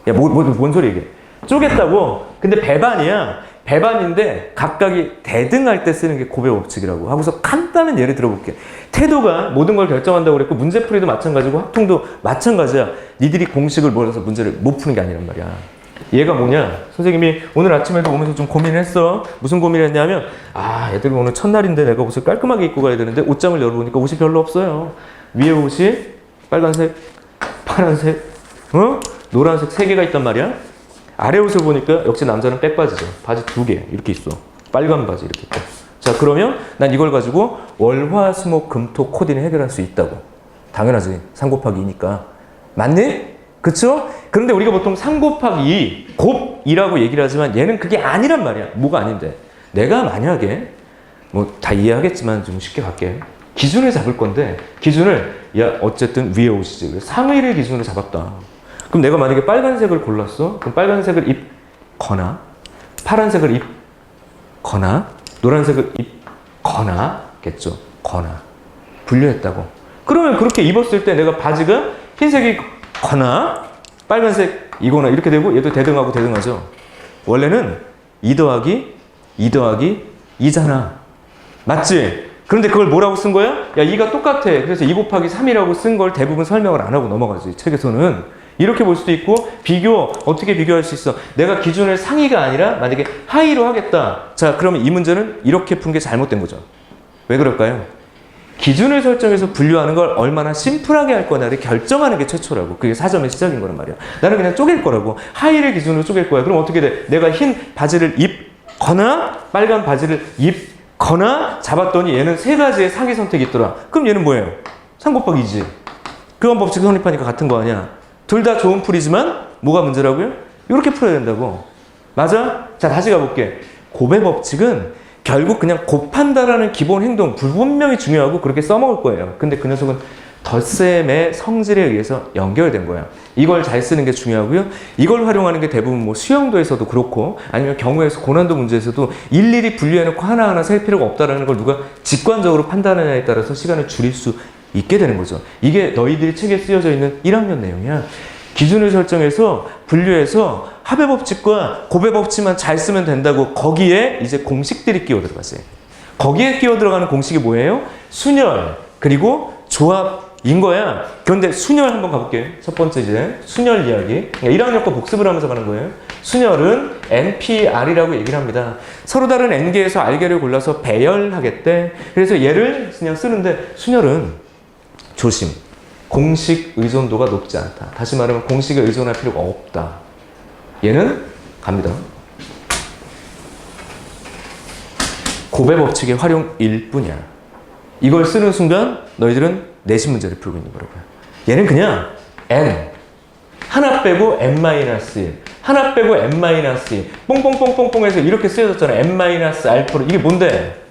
야, 뭔 소리 이게? 쪼갰다고? 근데 배반이야. 배반인데 각각이 대등할 때 쓰는 게 고배 법칙이라고 하고서 간단한 예를 들어볼게. 태도가 모든 걸 결정한다고 그랬고 문제풀이도 마찬가지고 확통도 마찬가지야. 니들이 공식을 몰라서 문제를 못 푸는 게 아니란 말이야. 얘가 뭐냐? 선생님이 오늘 아침에도 오면서 좀 고민했어. 무슨 고민을 했냐면 애들 오늘 첫날인데 내가 옷을 깔끔하게 입고 가야 되는데 옷장을 열어보니까 옷이 별로 없어요. 위에 옷이 빨간색, 파란색, 노란색 3개가 있단 말이야. 아래 옷을 보니까 역시 남자는 백바지죠. 바지 2개 이렇게 있어. 빨간 바지 이렇게 있고. 자, 그러면 난 이걸 가지고 월화수목금토 코디는 해결할 수 있다고. 당연하지. 3 곱하기 2니까. 맞니? 그쵸? 그런데 우리가 보통 3 곱하기 2, 곱2라고 얘기를 하지만 얘는 그게 아니란 말이야. 뭐가 아닌데. 내가 만약에 뭐 다 이해하겠지만 좀 쉽게 갈게. 기준을 잡을 건데 기준을 어쨌든 위에 옷이지. 상의를 기준으로 잡았다. 그럼 내가 만약에 빨간색을 골랐어? 그럼 빨간색을 입거나 파란색을 입거나 노란색을 입거나겠죠. 거나 분류했다고. 그러면 그렇게 입었을 때 내가 바지가 흰색이거나 빨간색이거나 이렇게 되고 얘도 대등하고 대등하죠. 원래는 2 더하기 2 더하기 2잖아. 맞지? 그런데 그걸 뭐라고 쓴 거야? 야, 2가 똑같아. 그래서 2 곱하기 3이라고 쓴 걸 대부분 설명을 안 하고 넘어가지. 책에서는. 이렇게 볼 수도 있고 어떻게 비교할 수 있어? 내가 기준을 상위가 아니라 만약에 하위로 하겠다. 자, 그러면 이 문제는 이렇게 푼 게 잘못된 거죠. 왜 그럴까요? 기준을 설정해서 분류하는 걸 얼마나 심플하게 할 거냐를 결정하는 게 최초라고. 그게 사점의 시작인 거란 말이야. 나는 그냥 쪼갤 거라고. 하위를 기준으로 쪼갤 거야. 그럼 어떻게 돼? 내가 흰 바지를 입거나 빨간 바지를 입거나 잡았더니 얘는 3가지의 상위 선택이 있더라. 그럼 얘는 뭐예요? 3 곱하기 2지. 교환 법칙 성립하니까 같은 거 아니야. 둘 다 좋은 풀이지만 뭐가 문제라고요? 이렇게 풀어야 된다고. 맞아? 자, 다시 가볼게. 고배 법칙은 결국 그냥 곱한다라는 기본 행동 불분명히 중요하고 그렇게 써먹을 거예요. 근데 그 녀석은 덧셈의 성질에 의해서 연결된 거야. 이걸 잘 쓰는 게 중요하고요. 이걸 활용하는 게 대부분 뭐 수영도에서도 그렇고 아니면 경우에서 고난도 문제에서도 일일이 분류해놓고 하나하나 셀 필요가 없다라는 걸 누가 직관적으로 판단하느냐에 따라서 시간을 줄일 수 있게 되는 거죠. 이게 너희들이 책에 쓰여져 있는 1학년 내용이야. 기준을 설정해서 분류해서 합의 법칙과 고배 법칙만 잘 쓰면 된다고. 거기에 이제 공식들이 끼어 들어가지. 거기에 끼어 들어가는 공식이 뭐예요? 순열 그리고 조합인 거야. 그런데 순열 한번 가볼게요. 첫 번째 이제 순열 이야기. 1학년 거 복습을 하면서 가는 거예요. 순열은 NPR이라고 얘기를 합니다. 서로 다른 N개에서 R개를 골라서 배열하겠대. 그래서 얘를 그냥 쓰는데 순열은 조심. 공식 의존도가 높지 않다. 다시 말하면 공식에 의존할 필요가 없다. 얘는 갑니다. 고배 법칙의 활용일 뿐이야. 이걸 쓰는 순간 너희들은 내신 문제를 풀고 있는 거라고요. 얘는 그냥 N 하나 빼고 N-1 하나 빼고 N-1 뽕뽕뽕뽕뽕 해서 이렇게 쓰여졌잖아. N-알파로. 이게 뭔데?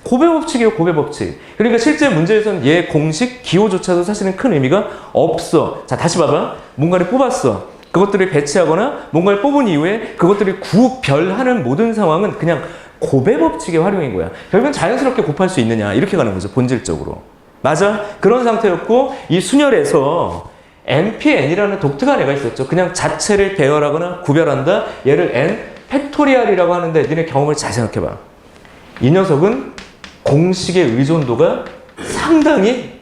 고배 법칙이에요. 고배 법칙. 그러니까 실제 문제에서는 얘 공식 기호조차도 사실은 큰 의미가 없어. 자, 다시 봐봐. 뭔가를 뽑았어. 그것들을 배치하거나 뭔가를 뽑은 이후에 그것들을 구별하는 모든 상황은 그냥 고배 법칙의 활용인 거야. 결국은 자연스럽게 곱할 수 있느냐 이렇게 가는 거죠. 본질적으로. 맞아? 그런 상태였고 이 순열에서 NPN이라는 독특한 애가 있었죠. 그냥 자체를 배열하거나 구별한다. 얘를 N 팩토리얼이라고 하는데 니네 경험을 잘 생각해봐. 이 녀석은 공식의 의존도가 상당히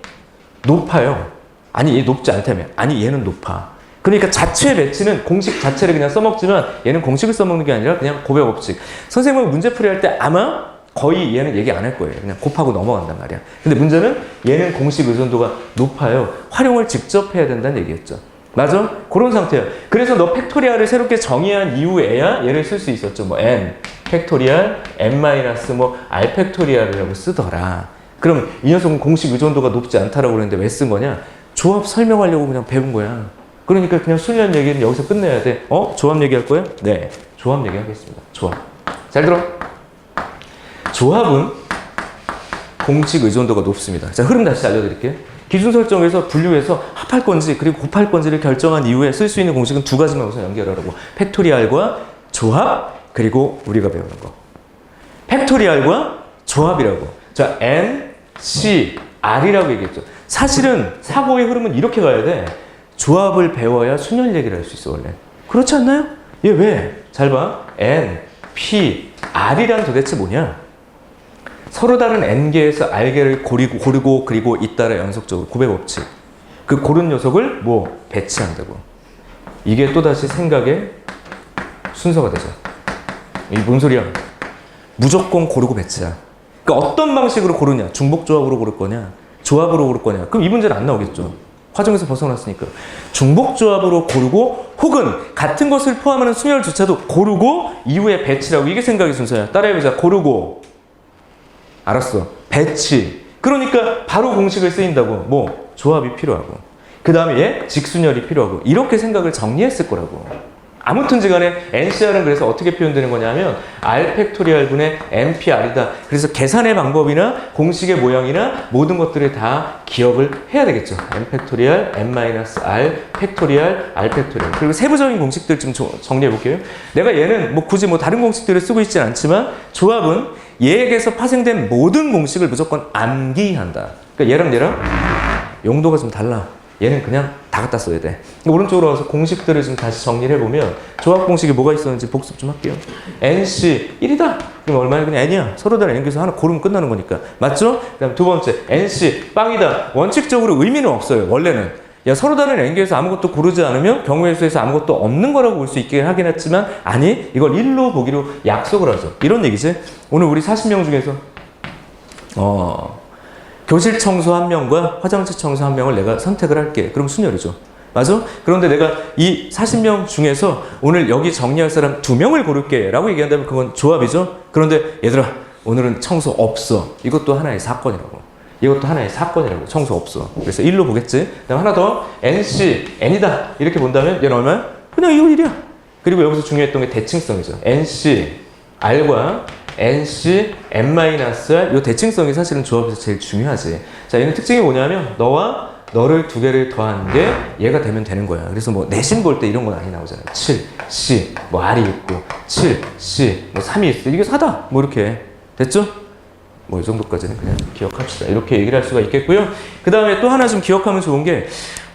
높아요. 아니 얘 높지 않다며. 아니 얘는 높아. 그러니까 자체 배치는 공식 자체를 그냥 써먹지만 얘는 공식을 써먹는 게 아니라 그냥 고백 법칙. 선생님은 문제풀이 할 때 아마 거의 얘는 얘기 안 할 거예요. 그냥 곱하고 넘어간단 말이야. 근데 문제는 얘는 공식 의존도가 높아요. 활용을 직접 해야 된다는 얘기였죠. 맞아? 그런 상태야. 그래서 너 팩토리얼을 새롭게 정의한 이후에야 얘를 쓸 수 있었죠. 뭐 n 팩토리얼, n 마이너스 뭐 r 팩토리얼이라고 쓰더라. 그럼 이 녀석은 공식 의존도가 높지 않다라고 그랬는데 왜 쓴 거냐? 조합 설명하려고 그냥 배운 거야. 그러니까 그냥 수련 얘기는 여기서 끝내야 돼. 조합 얘기할 거야? 네. 조합 얘기하겠습니다. 조합. 잘 들어. 조합은 공식 의존도가 높습니다. 자, 흐름 다시 알려드릴게요. 기준 설정에서 분류해서 합할 건지 그리고 곱할 건지를 결정한 이후에 쓸 수 있는 공식은 두 가지만 우선 연결하라고. 팩토리얼과 조합 그리고 우리가 배우는 거. 팩토리얼과 조합이라고. 자, N, C, R이라고 얘기했죠. 사실은 사고의 흐름은 이렇게 가야 돼. 조합을 배워야 순열 얘기를 할 수 있어 원래. 그렇지 않나요? 얘 왜? 잘 봐. N, P, R이란 도대체 뭐냐? 서로 다른 N개에서 R개를 고르고 그리고 잇따라 연속적으로 고백 법칙. 그 고른 녀석을 뭐 배치한다고. 이게 또다시 생각의 순서가 되죠. 이게 뭔 소리야? 무조건 고르고 배치야. 그러니까 어떤 방식으로 고르냐? 중복조합으로 고를 거냐? 조합으로 고를 거냐? 그럼 이 문제는 안 나오겠죠. 과정에서 벗어났으니까. 중복조합으로 고르고 혹은 같은 것을 포함하는 순열조차도 고르고 이후에 배치라고. 이게 생각의 순서야. 따라해보자. 고르고. 알았어. 배치. 그러니까 바로 공식을 쓰인다고. 뭐 조합이 필요하고. 그 다음에 얘 직순열이 필요하고. 이렇게 생각을 정리했을 거라고. 아무튼지 간에 NCR은 그래서 어떻게 표현되는 거냐면 R 팩토리얼 분의 NPR이다. 그래서 계산의 방법이나 공식의 모양이나 모든 것들을 다 기억을 해야 되겠죠. N 팩토리얼, N-R 팩토리얼, R 팩토리얼. 그리고 세부적인 공식들 좀 정리해 볼게요. 내가 얘는 뭐 굳이 뭐 다른 공식들을 쓰고 있진 않지만 조합은 얘에게서 파생된 모든 공식을 무조건 암기한다. 그러니까 얘랑 용도가 좀 달라. 얘는 그냥 다 갖다 써야 돼. 오른쪽으로 와서 공식들을 좀 다시 정리를 해보면 조합 공식이 뭐가 있었는지 복습 좀 할게요. NC 1이다. 그럼 얼마나 그냥 N이야. 서로 다른 N에서 하나 고르면 끝나는 거니까. 맞죠? 그 다음 두 번째 NC 빵이다. 원칙적으로 의미는 없어요. 원래는. 야, 서로 다른 N개에서 아무것도 고르지 않으면 경우의 수에서 아무것도 없는 거라고 볼 수 있게 하긴 했지만 아니 이걸 1로 보기로 약속을 하죠. 이런 얘기지. 오늘 우리 40명 중에서 교실 청소 1명과 화장실 청소 1명을 내가 선택을 할게. 그럼 순열이죠. 맞아? 그런데 내가 이 40명 중에서 오늘 여기 정리할 사람 2명을 고를게 라고 얘기한다면 그건 조합이죠. 그런데 얘들아 오늘은 청소 없어. 이것도 하나의 사건이라고. 이것도 하나의 사건이라고. 청소 없어. 그래서 1로 보겠지. 그다음 하나 더 NC N이다. 이렇게 본다면 얘는 얼마야? 그냥 이거 1이야. 그리고 여기서 중요했던 게 대칭성이죠. NC R과 NC, N-R 이 대칭성이 사실은 조합에서 제일 중요하지. 자, 얘는 특징이 뭐냐면 너와 너를 두 개를 더한 게 얘가 되면 되는 거야. 그래서 뭐 내신 볼 때 이런 거 많이 나오잖아요. 7, C, 뭐 R이 있고 7, C, 뭐 3이 있어. 이게 4다. 뭐 이렇게. 됐죠? 뭐 이 정도까지는 그냥 기억합시다. 이렇게 얘기를 할 수가 있겠고요. 그 다음에 또 하나 좀 기억하면 좋은 게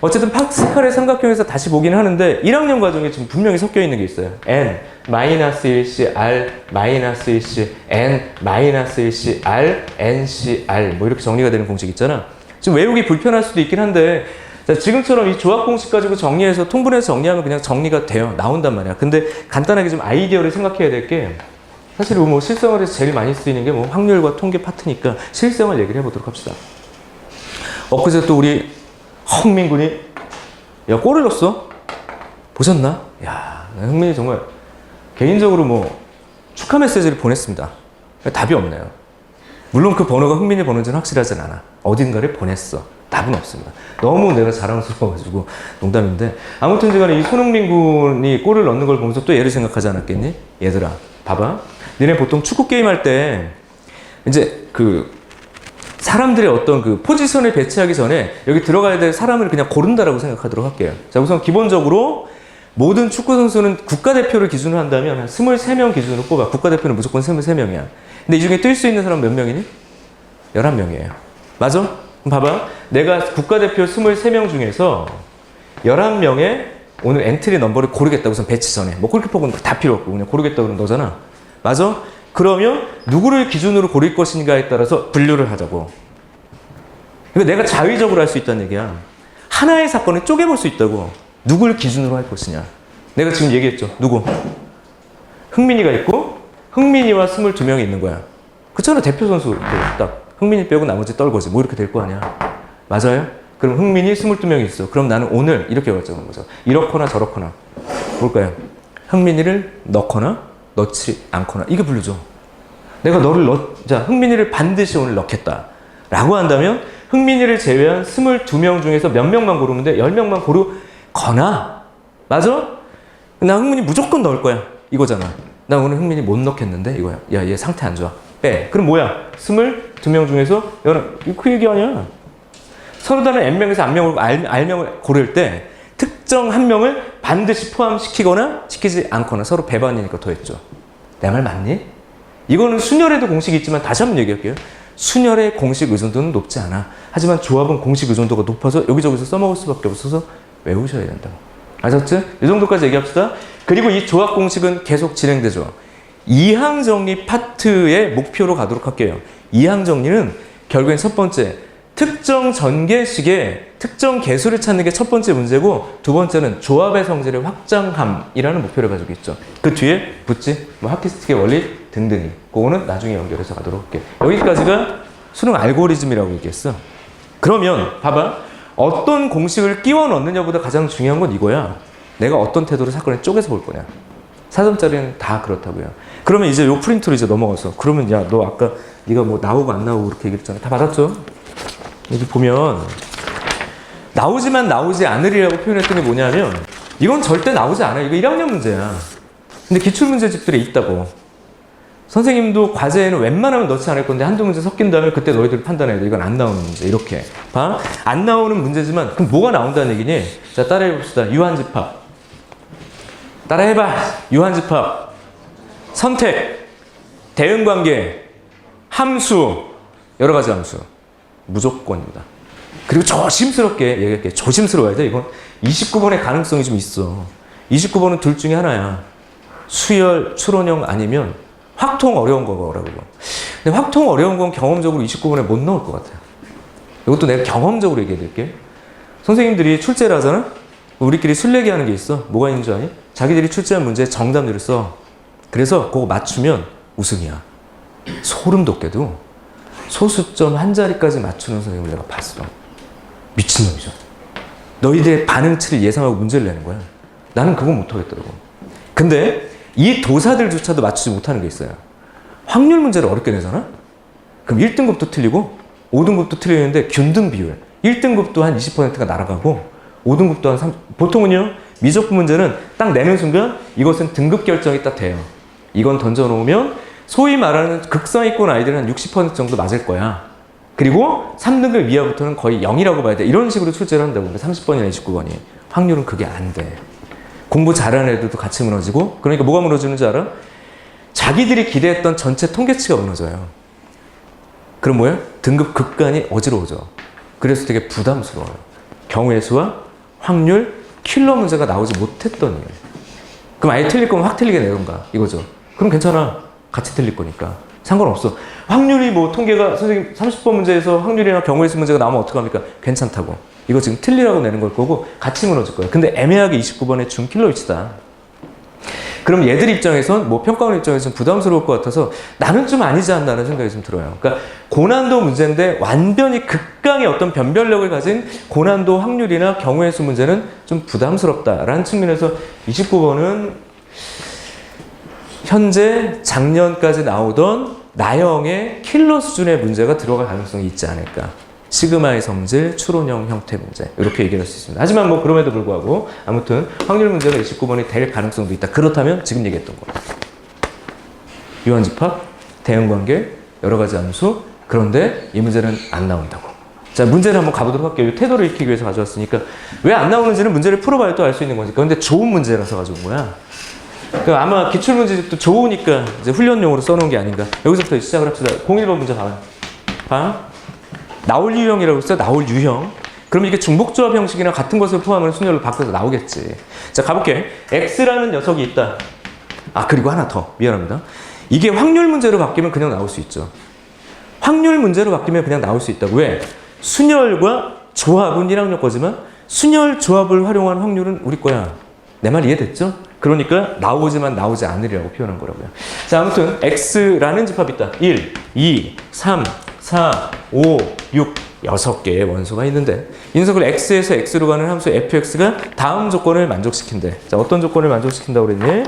어쨌든 파스칼의 삼각형에서 다시 보긴 하는데 1학년 과정에 지금 분명히 섞여 있는 게 있어요. N, -1C, R, -1C, N, -1C, R, NC, R 뭐 이렇게 정리가 되는 공식 있잖아. 지금 외우기 불편할 수도 있긴 한데 자, 지금처럼 이 조합 공식 가지고 정리해서 통분해서 정리하면 그냥 정리가 돼요. 나온단 말이야. 근데 간단하게 좀 아이디어를 생각해야 될 게 사실 뭐 실생활에서 제일 많이 쓰이는 게 뭐 확률과 통계 파트니까 실생활 얘기를 해보도록 합시다. 엊그제 또 우리 흥민 군이 야 골을 넣었어? 보셨나? 야 흥민이 정말 개인적으로 뭐 축하 메시지를 보냈습니다. 답이 없네요. 물론 그 번호가 흥민이 번호인지는 확실하진 않아. 어딘가를 보냈어. 답은 없습니다. 너무 내가 자랑스러워가지고 농담인데 아무튼 간에 이 손흥민 군이 골을 넣는 걸 보면서 또 얘를 생각하지 않았겠니? 얘들아 봐봐. 너네 보통 축구 게임 할 때 이제 그 사람들의 어떤 그 포지션을 배치하기 전에 여기 들어가야 될 사람을 그냥 고른다라고 생각하도록 할게요. 자, 우선 기본적으로 모든 축구 선수는 국가대표를 기준으로 한다면 한 23명 기준으로 꼽아. 국가대표는 무조건 23명이야. 근데 이 중에 뛸 수 있는 사람 몇 명이니? 11명이에요. 맞아? 그럼 봐봐. 내가 국가대표 23명 중에서 11명의 오늘 엔트리 넘버를 고르겠다. 우선 배치 전에. 뭐 골키퍼는 다 필요 없고 그냥 고르겠다 그러면 너잖아. 맞아? 그러면 누구를 기준으로 고를 것인가에 따라서 분류를 하자고. 그러니까 내가 자의적으로 할 수 있다는 얘기야. 하나의 사건을 쪼개볼 수 있다고. 누굴 기준으로 할 것이냐. 내가 지금 얘기했죠. 누구? 흥민이가 있고 흥민이와 22명이 있는 거야. 그렇잖아. 대표 선수 딱 흥민이 빼고 나머지 떨거지. 뭐 이렇게 될 거 아니야. 맞아요? 그럼 흥민이 22명이 있어. 그럼 나는 오늘 이렇게 결정하는 거죠. 이렇거나 저렇거나. 뭘까요? 흥민이를 넣거나 넣지 않거나. 이게 분류죠. 내가 너를 자, 흥민이를 반드시 오늘 넣겠다. 라고 한다면 흥민이를 제외한 22명 중에서 몇 명만 고르면 돼? 10명만 고르거나. 맞아? 나 흥민이 무조건 넣을 거야. 이거잖아. 나 오늘 흥민이 못 넣겠는데? 이거야. 야, 얘 상태 안 좋아. 빼. 그럼 뭐야? 22명 중에서 그 얘기 아니야. 서로 다른 N명에서 R명을 고를 때 특정 한 명을 반드시 포함시키거나 시키지 않거나 서로 배반이니까 더했죠. 내 말 맞니? 이거는 순열에도 공식이 있지만 다시 한번 얘기할게요. 순열의 공식 의존도는 높지 않아. 하지만 조합은 공식 의존도가 높아서 여기저기서 써먹을 수밖에 없어서 외우셔야 된다고. 아셨지? 이 정도까지 얘기합시다. 그리고 이 조합 공식은 계속 진행되죠. 이항 정리 파트의 목표로 가도록 할게요. 이항 정리는 결국엔 첫 번째, 특정 전개식의 특정 개수를 찾는 게 첫 번째 문제고, 두 번째는 조합의 성질의 확장함이라는 목표를 가지고 있죠. 그 뒤에 붙지, 뭐 하키스틱의 원리 등등이. 그거는 나중에 연결해서 가도록 할게요. 여기까지가 수능 알고리즘이라고 얘기했어. 그러면 봐봐. 어떤 공식을 끼워 넣느냐보다 가장 중요한 건 이거야. 내가 어떤 태도로 사건을 쪼개서 볼 거냐. 4점짜리는 다 그렇다고요. 그러면 이제 요 프린트로 이제 넘어가서, 그러면 야, 너 아까 네가 뭐 나오고 안 나오고 그렇게 얘기했잖아. 다 받았죠? 여기 보면 나오지만 나오지 않으리라고 표현했던 게 뭐냐면, 이건 절대 나오지 않아요. 이거 1학년 문제야. 근데 기출문제집들에 있다고. 선생님도 과제에는 웬만하면 넣지 않을 건데 한두 문제 섞인 다음에 그때 너희들 판단해야 돼. 이건 안 나오는 문제. 이렇게. 봐. 안 나오는 문제지만 그럼 뭐가 나온다는 얘기니? 자, 따라해봅시다. 유한집합. 따라해봐. 유한집합. 선택. 대응관계. 함수. 여러 가지 함수. 무조건입니다. 그리고 조심스럽게 얘기할게. 조심스러워야 돼. 이건 29번의 가능성이 좀 있어. 29번은 둘 중에 하나야. 수열, 추론형 아니면 확통 어려운 거라고. 근데 확통 어려운 건 경험적으로 29번에 못 나올 것 같아요. 이것도 내가 경험적으로 얘기해 드릴게. 선생님들이 출제를 하잖아? 우리끼리 술래기 하는 게 있어. 뭐가 있는 줄 아니? 자기들이 출제한 문제에 정답률을 써. 그래서 그거 맞추면 우승이야. 소름 돋게도 소수점 한 자리까지 맞추는 선생님을 내가 봤어. 미친놈이죠. 너희들의 반응치를 예상하고 문제를 내는 거야. 나는 그거 못하겠더라고. 근데 이 도사들조차도 맞추지 못하는 게 있어요. 확률 문제를 어렵게 내잖아? 그럼 1등급도 틀리고 5등급도 틀리는데 균등 비율. 1등급도 한 20%가 날아가고 5등급도 한 30%. 보통은요, 미적분 문제는 딱 내는 순간 이것은 등급 결정이 딱 돼요. 이건 던져놓으면 소위 말하는 극성위권 아이들은 한 60% 정도 맞을 거야. 그리고 3등급 이하부터는 거의 0이라고 봐야 돼. 이런 식으로 출제를 한다고. 30번이나 29번이. 확률은 그게 안 돼. 공부 잘하는 애들도 같이 무너지고, 그러니까 뭐가 무너지는지 알아? 자기들이 기대했던 전체 통계치가 무너져요. 그럼 뭐야? 등급 극간이 어지러워져. 그래서 되게 부담스러워요. 경우의 수와 확률, 킬러 문제가 나오지 못했던 이유. 그럼 아예 틀릴 거면 확 틀리게 내던가 이거죠. 그럼 괜찮아. 같이 틀릴 거니까. 상관없어. 확률이 뭐 통계가 선생님 30번 문제에서 확률이나 경우의 수 문제가 나오면 어떡합니까? 괜찮다고. 이거 지금 틀리라고 내는 걸 거고 같이 무너질 거예요. 근데 애매하게 29번에 준 킬러 위치다. 그럼 얘들 입장에선, 뭐 평가원 입장에서는 부담스러울 것 같아서 나는 좀 아니지 않나라는 생각이 좀 들어요. 그러니까 고난도 문제인데 완전히 극강의 어떤 변별력을 가진 고난도 확률이나 경우의 수 문제는 좀 부담스럽다라는 측면에서 29번은 현재 작년까지 나오던 나형의 킬러 수준의 문제가 들어갈 가능성이 있지 않을까. 시그마의 성질, 추론형 형태 문제. 이렇게 얘기할 수 있습니다. 하지만 뭐 그럼에도 불구하고 아무튼 확률 문제가 29번이 될 가능성도 있다. 그렇다면 지금 얘기했던 거. 유한집합, 대응관계, 여러 가지 함수. 그런데 이 문제는 안 나온다고. 자, 문제를 한번 가보도록 할게요. 이 태도를 익히기 위해서 가져왔으니까 왜 안 나오는지는 문제를 풀어봐야 또 알 수 있는 거니까. 근데 좋은 문제라서 가져온 거야. 그러니까 아마 기출문제집도 좋으니까 이제 훈련용으로 써놓은 게 아닌가. 여기서부터 시작을 합시다. 01번 문제 봐요. 봐. 나올 유형이라고 했어요. 나올 유형. 그럼 이게 중복조합 형식이나 같은 것을 포함하는 순열로 바꿔서 나오겠지. 자, 가볼게. X라는 녀석이 있다. 아, 그리고 하나 더. 미안합니다. 이게 확률 문제로 바뀌면 그냥 나올 수 있죠. 확률 문제로 바뀌면 그냥 나올 수 있다고. 왜? 순열과 조합은 1학년 거지만 순열 조합을 활용한 확률은 우리 거야. 내 말 이해됐죠? 그러니까 나오지만 나오지 않으리라고 표현한 거라고요. 자, 아무튼 X라는 집합이 있다. 1, 2, 3, 4, 5, 6, 6개의 원소가 있는데 이 녀석을 X에서 X로 가는 함수 fx가 다음 조건을 만족시킨대. 자, 어떤 조건을 만족시킨다고 그랬니?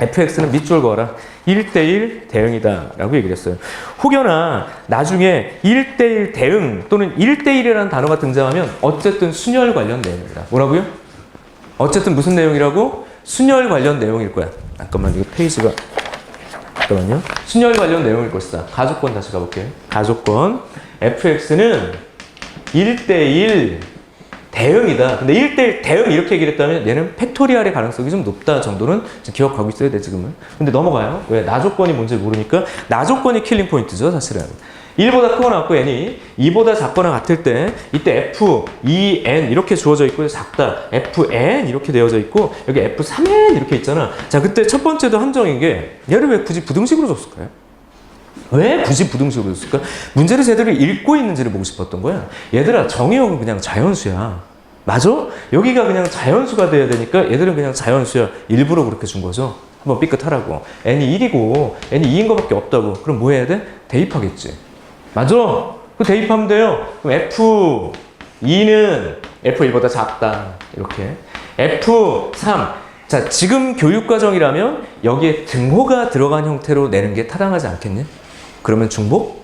fx는 밑줄 그어라. 1대1 대응이다 라고 얘기를 했어요. 혹여나 나중에 1대1 대응 또는 1대1이라는 단어가 등장하면 어쨌든 순열 관련 내용입니다. 뭐라고요? 어쨌든 무슨 내용이라고? 순열 관련 내용일 거야. 잠깐만, 이거 페이지가 잠깐만요. 순열 관련 내용일 것이다. 가조건 다시 가볼게요. 가조건 fx는 1대1 대응이다. 근데 1대1 대응 이렇게 얘기를 했다면 얘는 팩토리얼의 가능성이 좀 높다 정도는 기억하고 있어야 돼, 지금은. 근데 넘어가요. 왜? 나조건이 뭔지 모르니까. 나조건이 킬링 포인트죠, 사실은. 1보다 크거나 같고 n이 2보다 작거나 같을 때 이때 f, 2n 이렇게 주어져 있고 작다. fn 이렇게 되어져 있고 여기 f3n 이렇게 있잖아. 자, 그때 첫 번째도 함정인 게 얘를 왜 굳이 부등식으로 줬을까요? 왜 굳이 부등식으로 줬을까? 문제를 제대로 읽고 있는지를 보고 싶었던 거야. 얘들아, 정의역은 그냥 자연수야. 맞아? 여기가 그냥 자연수가 돼야 되니까 얘들은 그냥 자연수야. 일부러 그렇게 준 거죠. 한번 삐끗하라고. n이 1이고 n이 2인 거밖에 없다고. 그럼 뭐 해야 돼? 대입하겠지. 맞아? 그 대입하면 돼요. 그럼 F2는 F1보다 작다. 이렇게. F3. 자, 지금 교육과정이라면 여기에 등호가 들어간 형태로 내는 게 타당하지 않겠니? 그러면 중복?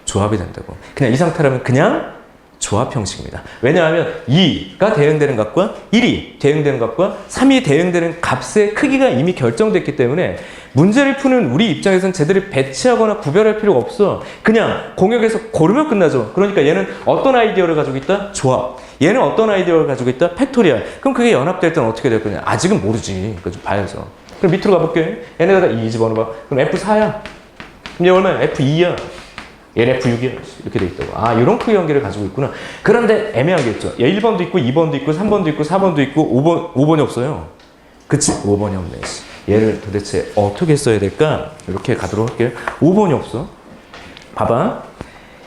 조합이 된다고. 그냥 이 상태라면 그냥 조합 형식입니다. 왜냐하면 2가 대응되는 값과 1이 대응되는 값과 3이 대응되는 값의 크기가 이미 결정됐기 때문에 문제를 푸는 우리 입장에서는 제대로 배치하거나 구별할 필요가 없어. 그냥 공역에서 고르면 끝나죠. 그러니까 얘는 어떤 아이디어를 가지고 있다? 조합. 얘는 어떤 아이디어를 가지고 있다? 팩토리얼. 그럼 그게 연합될 때는 어떻게 될 거냐? 아직은 모르지. 그거 좀 봐야죠. 그럼 밑으로 가볼게. 얘네가 다 2 집어넣어봐. 그럼 F4야. 그럼 얘 얼마야? F2야. 얘는 F6이야. 이렇게 돼 있다고. 아, 이런 크기 관계를 가지고 있구나. 그런데 애매하겠죠. 얘 1번도 있고, 2번도 있고, 3번도 있고, 4번도 있고, 5번이 없어요. 그치? 5번이 없네. 얘를 도대체 어떻게 써야 될까? 이렇게 가도록 할게요. 5번이 없어. 봐봐.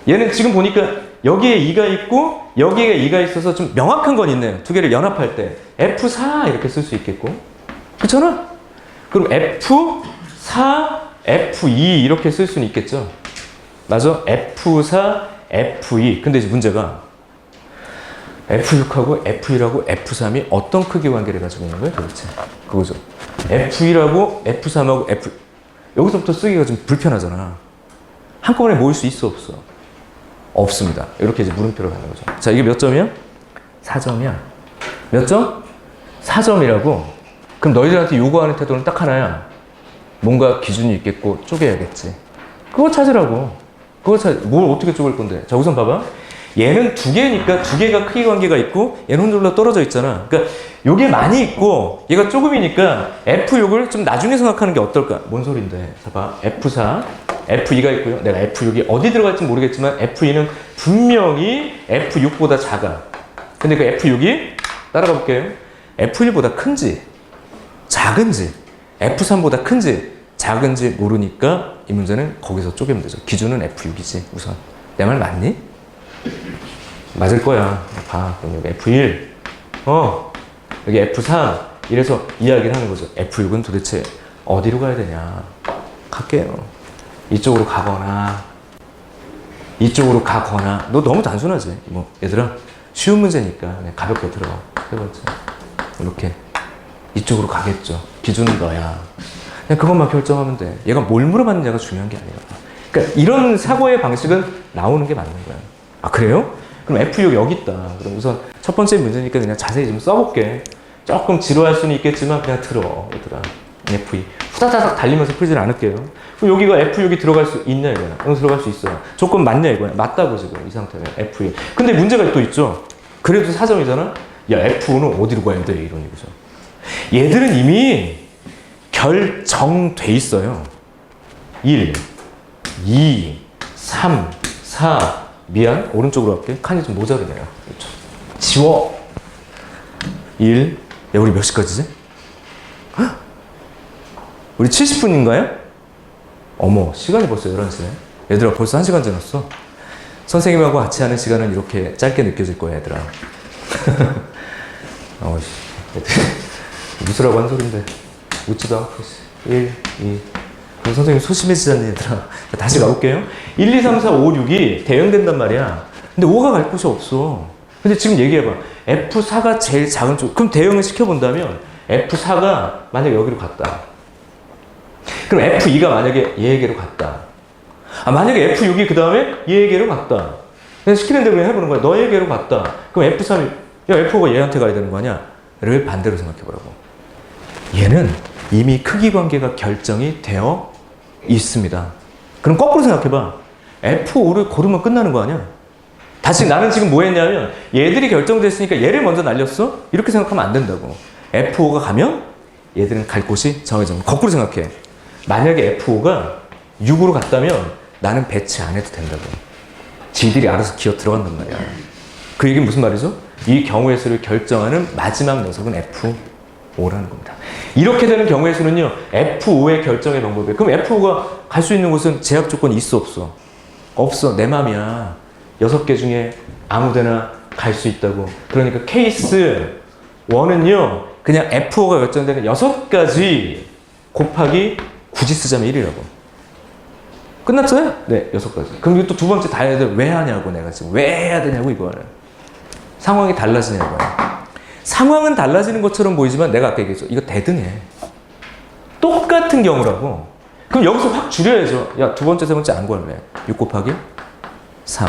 얘는 지금 보니까 여기에 2가 있고, 여기에 2가 있어서 좀 명확한 건 있네요. 두 개를 연합할 때. F4 이렇게 쓸 수 있겠고. 그렇잖아? 그럼 F4, F2 이렇게 쓸 수는 있겠죠. 맞아? F4, F2. 근데 이제 문제가 F6하고 F1하고 F3이 어떤 크기 관계를 가지고 있는 거예요, 도대체? 그거죠. F1하고 F3하고 F... 여기서부터 쓰기가 좀 불편하잖아. 한꺼번에 모일 수 있어, 없어? 없습니다. 이렇게 이제 물음표를 갖는 거죠. 자, 이게 몇 점이야? 4점이야. 몇 점? 4점이라고? 그럼 너희들한테 요구하는 태도는 딱 하나야. 뭔가 기준이 있겠고 쪼개야겠지. 그거 찾으라고. 뭘 어떻게 쪼갤 건데? 자, 우선 봐봐. 얘는 두 개니까 두 개가 크기 관계가 있고 얘는 혼자 떨어져 있잖아. 그러니까 요게 많이 있고 얘가 조금이니까 F6을 좀 나중에 생각하는 게 어떨까? 뭔 소린데? 자, 봐. F4, F2가 있고요. 내가 F6이 어디 들어갈지 모르겠지만 F2는 분명히 F6보다 작아. 근데 그 F6이 따라가 볼게요. F1보다 큰지 작은지 F3보다 큰지 작은지 모르니까 이 문제는 거기서 쪼개면 되죠. 기준은 F6이지 우선. 내 말 맞니? 맞을 거야. 봐. 그럼 여기 F1 여기 F3 이래서 이야기를 하는 거죠. F6은 도대체 어디로 가야 되냐. 갈게요. 이쪽으로 가거나 이쪽으로 가거나. 너 너무 단순하지. 뭐 얘들아 쉬운 문제니까 그냥 가볍게 들어. 세 번째 이렇게 이쪽으로 가겠죠. 기준은 너야. 그냥 그것만 결정하면 돼. 얘가 뭘 물어봤느냐가 중요한 게 아니야. 그러니까 이런 사고의 방식은 나오는 게 맞는 거야. 아, 그래요? 그럼 F6 여기 있다. 그럼 우선 첫 번째 문제니까 그냥 자세히 좀 써볼게. 조금 지루할 수는 있겠지만 그냥 들어. 얘들아. F2. 후다다닥 달리면서 풀지는 않을게요. 그럼 여기가 F6이 들어갈 수 있냐 이거야. 여기 들어갈 수 있어. 조건 맞냐 이거야. 맞다고 지금 이 상태는 F6. 근데 문제가 또 있죠. 그래도 4점이잖아. 야, F5는 어디로 가야 돼? 이런 얘기죠. 얘들은 이미 결정돼 있어요. 1, 2, 3, 4. 미안. 오른쪽으로 갈게. 칸이 좀 모자르네요. 그렇죠. 지워. 1. 야, 우리 몇 시까지지? 헉? 우리 70분인가요? 어머, 시간이 벌써 11시네. 얘들아, 벌써 1시간 지났어. 선생님하고 같이 하는 시간은 이렇게 짧게 느껴질 거야, 얘들아. 얘들 웃으라고 한 소린데 웃지도 않고 있어. 1, 2. 그럼 선생님 소심해지잖니, 얘들아. 다시 가볼게요. 1, 2, 3, 4, 5, 6이 대응된단 말이야. 근데 5가 갈 곳이 없어. 근데 지금 얘기해봐. F4가 제일 작은 쪽. 그럼 대응을 시켜본다면 F4가 만약에 여기로 갔다. 그럼 F2가 만약에 얘에게로 갔다. 만약에 F6이 그 다음에 얘에게로 갔다. 그냥 시키는 대로 해보는 거야. 너에게로 갔다. 그럼 F3이, 야, F5가 얘한테 가야 되는 거 아니야? 를 반대로 생각해보라고. 얘는 이미 크기 관계가 결정이 되어 있습니다. 그럼 거꾸로 생각해봐. F5를 고르면 끝나는 거 아니야? 다시 나는 지금 뭐 했냐면 얘들이 결정됐으니까 얘를 먼저 날렸어? 이렇게 생각하면 안 된다고. F5가 가면 얘들은 갈 곳이 정해져. 거꾸로 생각해. 만약에 F5가 6으로 갔다면 나는 배치 안 해도 된다고. 지들이 알아서 기어 들어간단 말이야. 그 얘기는 무슨 말이죠? 이 경우의 수를 결정하는 마지막 녀석은 F5라는 겁니다. 이렇게 되는 경우의 수는요, F5의 결정의 방법이에요. 그럼 F5가 갈 수 있는 곳은 제약 조건이 있어, 없어? 없어. 내 맘이야. 6개 중에 아무 데나 갈 수 있다고. 그러니까 케이스 1은요, 그냥 F5가 결정되는 6가지 곱하기 굳이 쓰자면 1이라고. 끝났어요? 네, 6가지. 그럼 이거 또 두 번째 다 해야 돼. 왜 하냐고, 내가 지금. 왜 해야 되냐고, 이거는. 상황이 달라지냐고요. 상황은 달라지는 것처럼 보이지만 내가 아까 얘기했죠. 이거 대등해. 똑같은 경우라고. 그럼 여기서 확 줄여야죠. 야, 두 번째, 세 번째 안 구할래. 6 곱하기 3,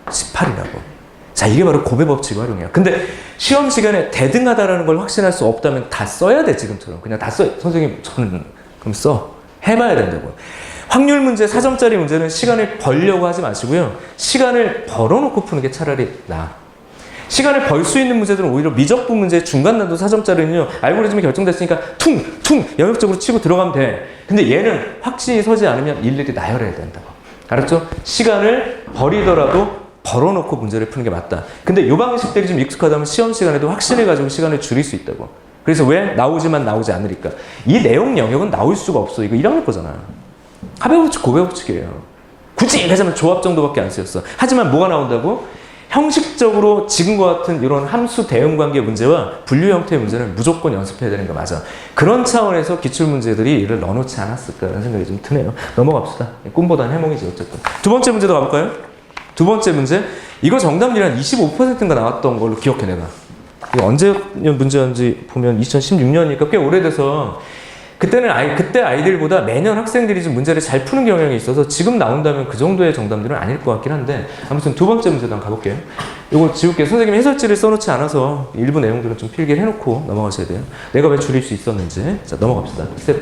18이라고. 자, 이게 바로 곱의 법칙을 활용해요. 근데 시험 시간에 대등하다라는 걸 확신할 수 없다면 다 써야 돼, 지금처럼. 그냥 다 써. 선생님, 저는 그럼 써. 해봐야 된다고. 확률 문제, 4점짜리 문제는 시간을 벌려고 하지 마시고요. 시간을 벌어놓고 푸는 게 차라리 나아. 시간을 벌 수 있는 문제들은 오히려 미적분 문제, 중간 난도 4점짜리는요, 알고리즘이 결정됐으니까 퉁 영역적으로 치고 들어가면 돼. 근데 얘는 확신이 서지 않으면 일일이 나열해야 된다고. 알았죠? 시간을 버리더라도 벌어놓고 문제를 푸는 게 맞다. 근데 이 방식들이 좀 익숙하다면 시험 시간에도 확신을 가지고 시간을 줄일 수 있다고. 그래서 왜? 나오지만 나오지 않으니까. 이 내용 영역은 나올 수가 없어. 이거 1학년 거잖아. 합의 법칙, 고배 법칙이에요. 굳이 하자면 조합 정도밖에 안 쓰였어. 하지만 뭐가 나온다고? 형식적으로 지금과 같은 이런 함수 대응 관계 문제와 분류 형태의 문제는 무조건 연습해야 되는 거 맞아. 그런 차원에서 기출 문제들이 이를 넣어놓지 않았을까라는 생각이 좀 드네요. 넘어갑시다. 꿈보다는 해몽이지 어쨌든. 두 번째 문제도 가볼까요? 두 번째 문제. 이거 정답률이 한 25%인가 나왔던 걸로 기억해 내가. 이거 언제 문제였는지 보면 2016년이니까 꽤 오래돼서 그때는 그때 아이들보다 매년 학생들이 좀 문제를 잘 푸는 경향이 있어서 지금 나온다면 그 정도의 정답률은 아닐 것 같긴 한데 아무튼 두 번째 문제도 한번 가볼게요. 이거 지울게요. 선생님이 해설지를 써놓지 않아서 일부 내용들은 좀 필기를 해놓고 넘어가셔야 돼요. 내가 왜 줄일 수 있었는지. 자, 넘어갑시다. 스텝 2.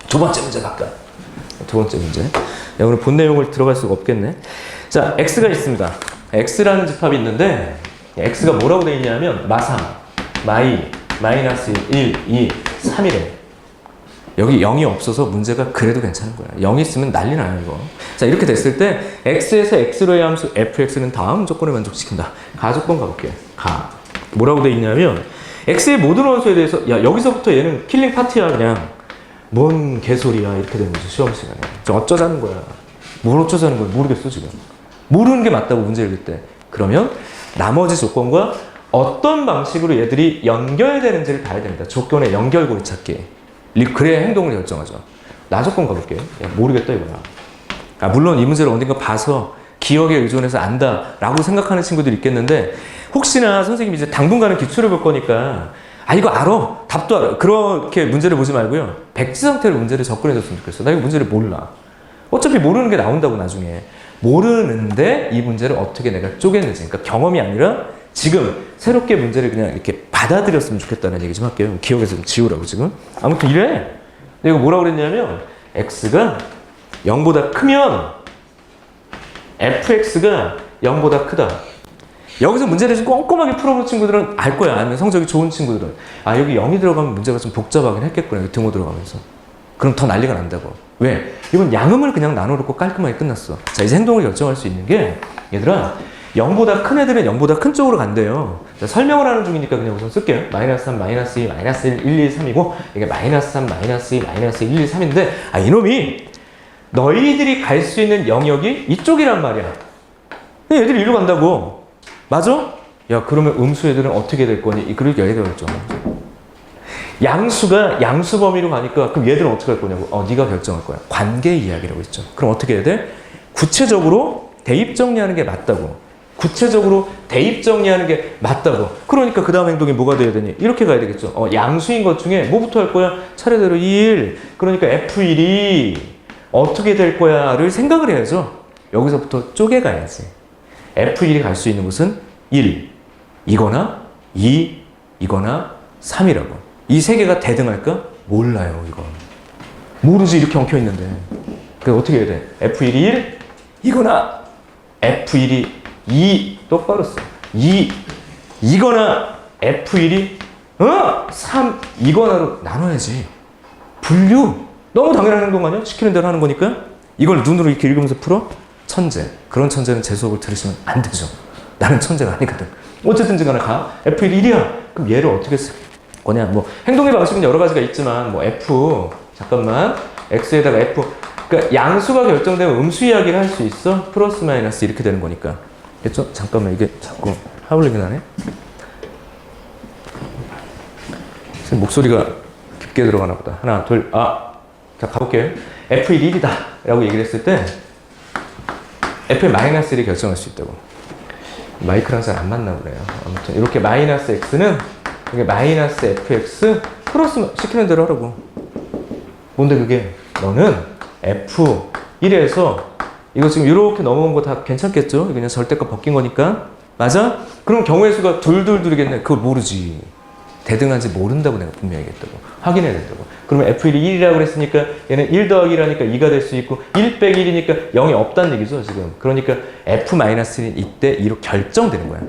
두 번째 문제 갈까요? 두 번째 문제. 야, 오늘 본 내용을 들어갈 수가 없겠네. 자, X가 있습니다. X라는 집합이 있는데 X가 뭐라고 되어 있냐면 마삼, 마이, 마이너스 1, 2, 3이래. 여기 0이 없어서 문제가 그래도 괜찮은 거야. 0이 있으면 난리 나요, 이거. 자, 이렇게 됐을 때 x에서 x로의 함수 fx는 다음 조건을 만족시킨다. 가조건 가볼게요. 뭐라고 돼 있냐면 x의 모든 원소에 대해서 야, 여기서부터 얘는 킬링 파티야, 그냥. 뭔 개소리야, 이렇게 되는 거죠, 시험 시간에. 저 어쩌자는 거야. 뭘 어쩌자는 거야, 모르겠어, 지금. 모르는 게 맞다고 문제 읽을 때. 그러면 나머지 조건과 어떤 방식으로 얘들이 연결되는지를 봐야 됩니다. 조건의 연결고리 찾기. 그래야 행동을 결정하죠. 나 조건 가볼게요. 야, 모르겠다 이거야. 물론 이 문제를 어딘가 봐서 기억에 의존해서 안다라고 생각하는 친구들이 있겠는데 혹시나 선생님이 이제 당분간은 기출을 볼 거니까 이거 알아. 답도 알아. 그렇게 문제를 보지 말고요. 백지 상태로 문제를 접근해줬으면 좋겠어. 나 이거 문제를 몰라. 어차피 모르는 게 나온다고 나중에. 모르는데 이 문제를 어떻게 내가 쪼개는지. 그러니까 경험이 아니라 지금 새롭게 문제를 그냥 이렇게 받아들였으면 좋겠다는 얘기 좀 할게요. 기억에서 좀 지우라고 지금. 아무튼 이래. 내가 뭐라고 그랬냐면 x가 0보다 크면 fx가 0보다 크다. 여기서 문제를 좀 꼼꼼하게 풀어본 친구들은 알 거야. 아니면 성적이 좋은 친구들은 여기 0이 들어가면 문제가 좀 복잡하긴 했겠구나. 여기 등호 들어가면서. 그럼 더 난리가 난다고. 왜? 이건 양음을 그냥 나눠놓고 깔끔하게 끝났어. 자, 이제 행동을 결정할 수 있는 게 얘들아 0보다 큰 애들은 0보다 큰 쪽으로 간대요. 설명을 하는 중이니까 그냥 우선 쓸게요. 마이너스 3, 마이너스 2, 마이너스 1, 1, 2, 3이고 이게 마이너스 3, 마이너스 2, 마이너스 1, 2, 3인데 이놈이 너희들이 갈 수 있는 영역이 이쪽이란 말이야. 근데 얘들이 이리로 간다고. 맞아? 야, 그러면 음수 애들은 어떻게 될 거니? 그러니까 얘들 결정하는 거죠. 양수가 양수 범위로 가니까 그럼 얘들은 어떻게 할 거냐고. 네가 결정할 거야. 관계 이야기라고 했죠. 그럼 어떻게 해야 돼? 구체적으로 대입 정리하는 게 맞다고. 구체적으로 대입 정리하는 게 맞다고. 그러니까 그 다음 행동이 뭐가 돼야 되니? 이렇게 가야 되겠죠. 양수인 것 중에 뭐부터 할 거야? 차례대로 1. 그러니까 F1이 어떻게 될 거야를 생각을 해야죠. 여기서부터 쪼개가야지. F1이 갈 수 있는 곳은 1. 이거나 2. 이거나 3이라고. 이 세 개가 대등할까? 몰라요, 이건. 모르지, 이렇게 엉켜 있는데. 그럼 어떻게 해야 돼? F1이 1. 이거나 F1이 2. 똑바로 써. 2. 이거나 F1이 3. 이거나로 나눠야지. 분류. 너무 당연한 행동 아니야? 시키는 대로 하는 거니까. 이걸 눈으로 이렇게 읽으면서 풀어? 천재. 그런 천재는 제 수업을 들으시면 안 되죠. 나는 천재가 아니거든. 어쨌든 간에 가. F1이 1이야. 그럼 얘를 어떻게 쓸 거냐? 뭐 행동의 방식은 여러 가지가 있지만 뭐 F 잠깐만 X에다가 F 그러니까 양수가 결정되면 음수 이야기를 할 수 있어. 플러스 마이너스 이렇게 되는 거니까. 됐죠? 잠깐만 이게 자꾸 하울링이 나네. 지금 목소리가 깊게 들어가나 보다. 하나, 둘, 자 가볼게요. F1이 1이다 라고 얘기를 했을 때 F의 마이너스 1이 결정할 수 있다고. 마이크랑 잘 안 맞나 보네요. 아무튼 이렇게 마이너스 X는 이게 마이너스 FX 플러스 시키는 대로 하라고. 뭔데 그게? 너는 F1에서 이거 지금 이렇게 넘어온 거 다 괜찮겠죠? 이거 그냥 절대값 벗긴 거니까. 맞아? 그럼 경우의 수가 둘이겠네. 그걸 모르지. 대등한지 모른다고 내가 분명히 얘기했다고. 확인해야 된다고. 그러면 F1이 1이라고 그랬으니까 얘는 1 더하기 1하니까 2가 될 수 있고 1 빼기 1이니까 0이 없다는 얘기죠 지금. 그러니까 F-1은 이때 2로 결정되는 거야.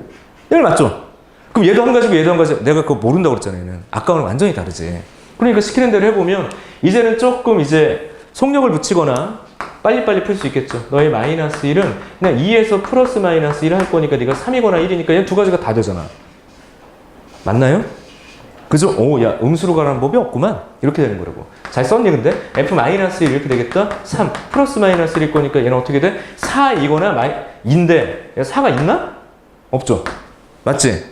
얘는 맞죠? 그럼 얘도 한 가지고 얘도 한 가지. 내가 그거 모른다고 그랬잖아요. 얘는. 아까와는 완전히 다르지. 그러니까 시키는 대로 해보면 이제는 조금 이제 속력을 붙이거나 빨리빨리 풀 수 있겠죠. 너의 마이너스 1은 그냥 2에서 플러스 마이너스 1을 할 거니까 네가 3이거나 1이니까 얘 두 가지가 다 되잖아. 맞나요? 그죠? 야, 음수로 가라는 법이 없구만. 이렇게 되는 거라고. 잘 썼니, 근데? F-1 이렇게 되겠다? 3. 플러스 마이너스 1일 거니까 얘는 어떻게 돼? 4이거나 2인데, 4가 있나? 없죠? 맞지?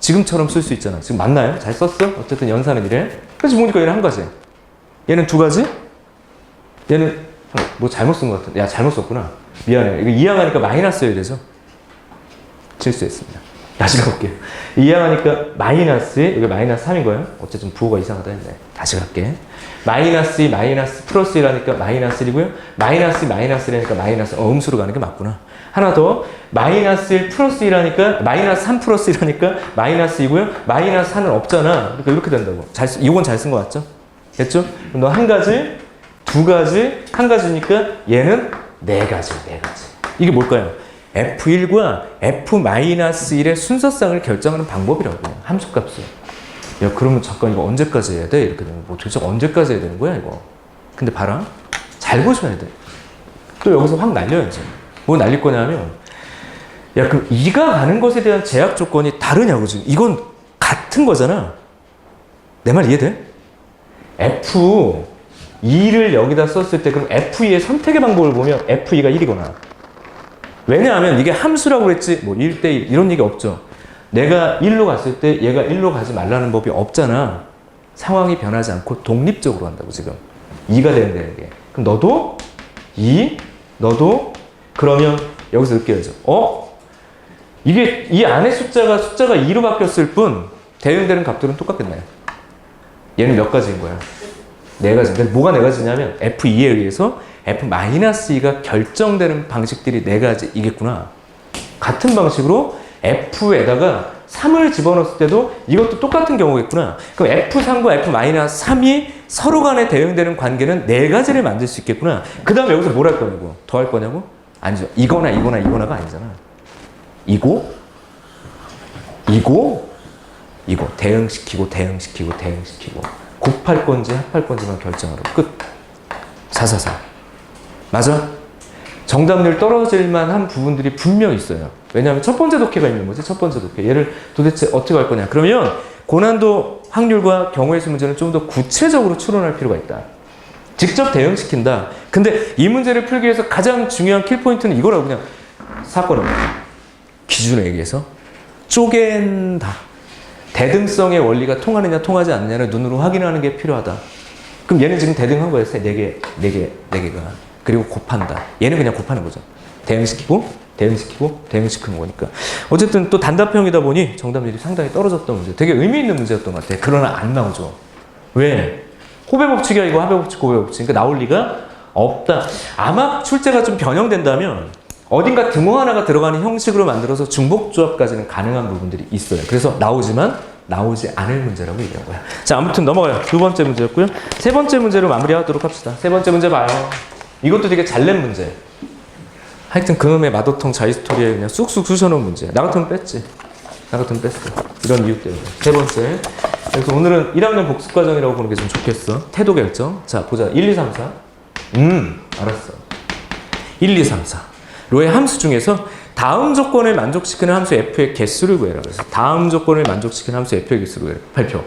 지금처럼 쓸 수 있잖아. 지금 맞나요? 잘 썼어? 어쨌든 연산은 이래. 그래서 보니까 얘는 한 가지. 얘는 두 가지? 얘는, 뭐 잘못 쓴 것 같은데. 야, 잘못 썼구나. 미안해. 이거 이항하니까 마이너스여야 되죠? 실수했습니다. 다시 가볼게요. 이항하니까 마이너스에 여기 마이너스 3인 거예요. 어쨌든 부호가 이상하다 했네. 다시 갈게. 마이너스 2, 마이너스 플러스 1하니까 마이너스 1이고요. 마이너스 2, 마이너스 1하니까 마이너스 음수로 가는 게 맞구나. 하나 더 마이너스 1 플러스 1하니까 마이너스 3 플러스 1하니까 마이너스 2고요. 마이너스 4는 없잖아. 그러니까 이렇게 된다고. 이건 잘 쓴 거 맞죠? 됐죠? 그럼 너 한 가지, 두 가지, 한 가지니까 얘는 네 가지. 이게 뭘까요? F1과 F-1의 순서상을 결정하는 방법이라고. 함수값을. 야, 그러면 잠깐 이거 언제까지 해야 돼? 이렇게 되면 뭐 도대체 언제까지 해야 되는 거야, 이거? 근데 봐라. 잘 보셔야 돼. 또 여기서 확 날려야지. 뭐 날릴 거냐면, 야, 그럼 2가 가는 것에 대한 제약 조건이 다르냐고, 지금. 이건 같은 거잖아. 내 말 이해돼? F2를 여기다 썼을 때, 그럼 F2의 선택의 방법을 보면 F2가 1이거나. 왜냐하면 이게 함수라고 그랬지, 뭐 1대1 이런 얘기 없죠. 내가 1로 갔을 때 얘가 1로 가지 말라는 법이 없잖아. 상황이 변하지 않고 독립적으로 한다고 지금. 2가 되는 게. 그럼 너도 2, 너도 그러면 여기서 느껴야죠. 이게 이 안에 숫자가 2로 바뀌었을 뿐 대응되는 값들은 똑같겠나요? 얘는 몇 가지인 거야? 네 가지. 근데 뭐가 네 가지냐면 F2에 의해서 F-2가 결정되는 방식들이 네 가지이겠구나. 같은 방식으로 F에다가 3을 집어넣었을 때도 이것도 똑같은 경우겠구나. 그럼 F3과 F-3이 서로 간에 대응되는 관계는 네 가지를 만들 수 있겠구나. 그 다음에 여기서 뭘 할 거냐고? 더 할 거냐고? 아니죠. 이거나가 아니잖아. 이거. 대응시키고. 곱할 건지 합할 건지만 결정하라고. 끝. 444. 맞아? 정답률 떨어질 만한 부분들이 분명 있어요. 왜냐하면 첫 번째 독해가 있는 거지. 첫 번째 독해. 얘를 도대체 어떻게 할 거냐. 그러면 고난도 확률과 경우의 수 문제는 좀 더 구체적으로 추론할 필요가 있다. 직접 대응시킨다. 근데 이 문제를 풀기 위해서 가장 중요한 킬포인트는 이거라고. 그냥 사건을 기준에 의해서 쪼갠다. 대등성의 원리가 통하느냐 통하지 않느냐를 눈으로 확인하는 게 필요하다. 그럼 얘는 지금 대등한 거예요. 4개가. 그리고 곱한다. 얘는 그냥 곱하는 거죠. 대응시키고 대응시키는 거니까. 어쨌든 또 단답형이다 보니 정답률이 상당히 떨어졌던 문제. 되게 의미 있는 문제였던 것 같아요. 그러나 안 나오죠. 왜? 호배 법칙이 아니고 하배 법칙, 고배 법칙. 그러니까 나올 리가 없다. 아마 출제가 좀 변형된다면 어딘가 등호 하나가 들어가는 형식으로 만들어서 중복조합까지는 가능한 부분들이 있어요. 그래서 나오지만 나오지 않을 문제라고 얘기한 거야. 자, 아무튼 넘어가요. 두 번째 문제였고요. 세 번째 문제로 마무리하도록 합시다. 세 번째 문제 봐요. 이것도 되게 잘 낸 문제. 하여튼 그놈의 마더텅 자이스토리에 그냥 쑥쑥 쑤셔놓은 문제. 나 같으면 뺐지. 나 같으면 뺐어. 이런 이유 때문에. 세 번째. 그래서 오늘은 1학년 복습과정이라고 보는 게 좀 좋겠어. 태도 결정. 자, 보자. 1, 2, 3, 4. 알았어. 1, 2, 3, 4. 로의 함수 중에서 다음 조건을 만족시키는 함수 f의 개수를 구해라. 그래서 다음 조건을 만족시키는 함수 f의 개수를 구해라. 발표.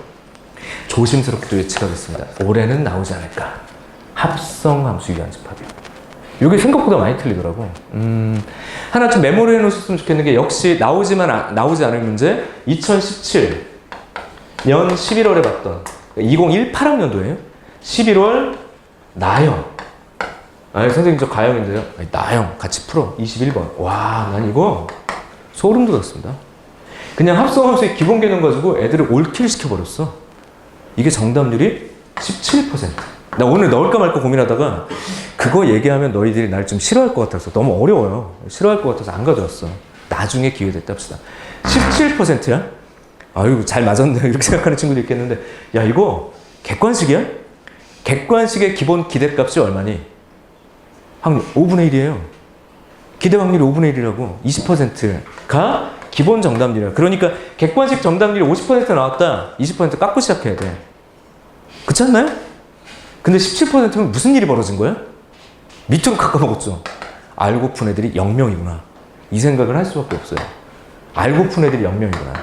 조심스럽게 예측하겠습니다. 올해는 나오지 않을까. 합성함수 유한집합이요. 이게 생각보다 많이 틀리더라고. 하나 좀 메모를 해놓으셨으면 좋겠는 게 역시 나오지 않을 문제 2017년 11월에 봤던 2018학년도예요. 11월 나영. 선생님 저 가영인데요. 나영 같이 풀어. 21번. 와, 난 이거 소름 돋았습니다. 그냥 합성함수의 기본 개념 가지고 애들을 올킬 시켜버렸어. 이게 정답률이 17%. 나 오늘 넣을까 말까 고민하다가 그거 얘기하면 너희들이 날 좀 싫어할 것 같아서 너무 어려워요. 싫어할 것 같아서 안 가져왔어. 나중에 기회 됐다 합시다. 17%야? 아유, 잘 맞았네. 이렇게 생각하는 친구도 있겠는데, 야, 이거 객관식이야? 객관식의 기본 기대값이 얼마니? 확률 5분의 1이에요. 기대 확률이 5분의 1이라고. 20%가 기본 정답률이야. 그러니까 객관식 정답률이 50% 나왔다. 20% 깎고 시작해야 돼. 그렇지 않나요? 근데 17%면 무슨 일이 벌어진 거야? 밑으로 깎아먹었죠. 알고 푼 애들이 0명이구나. 이 생각을 할 수밖에 없어요. 알고 푼 애들이 0명이구나.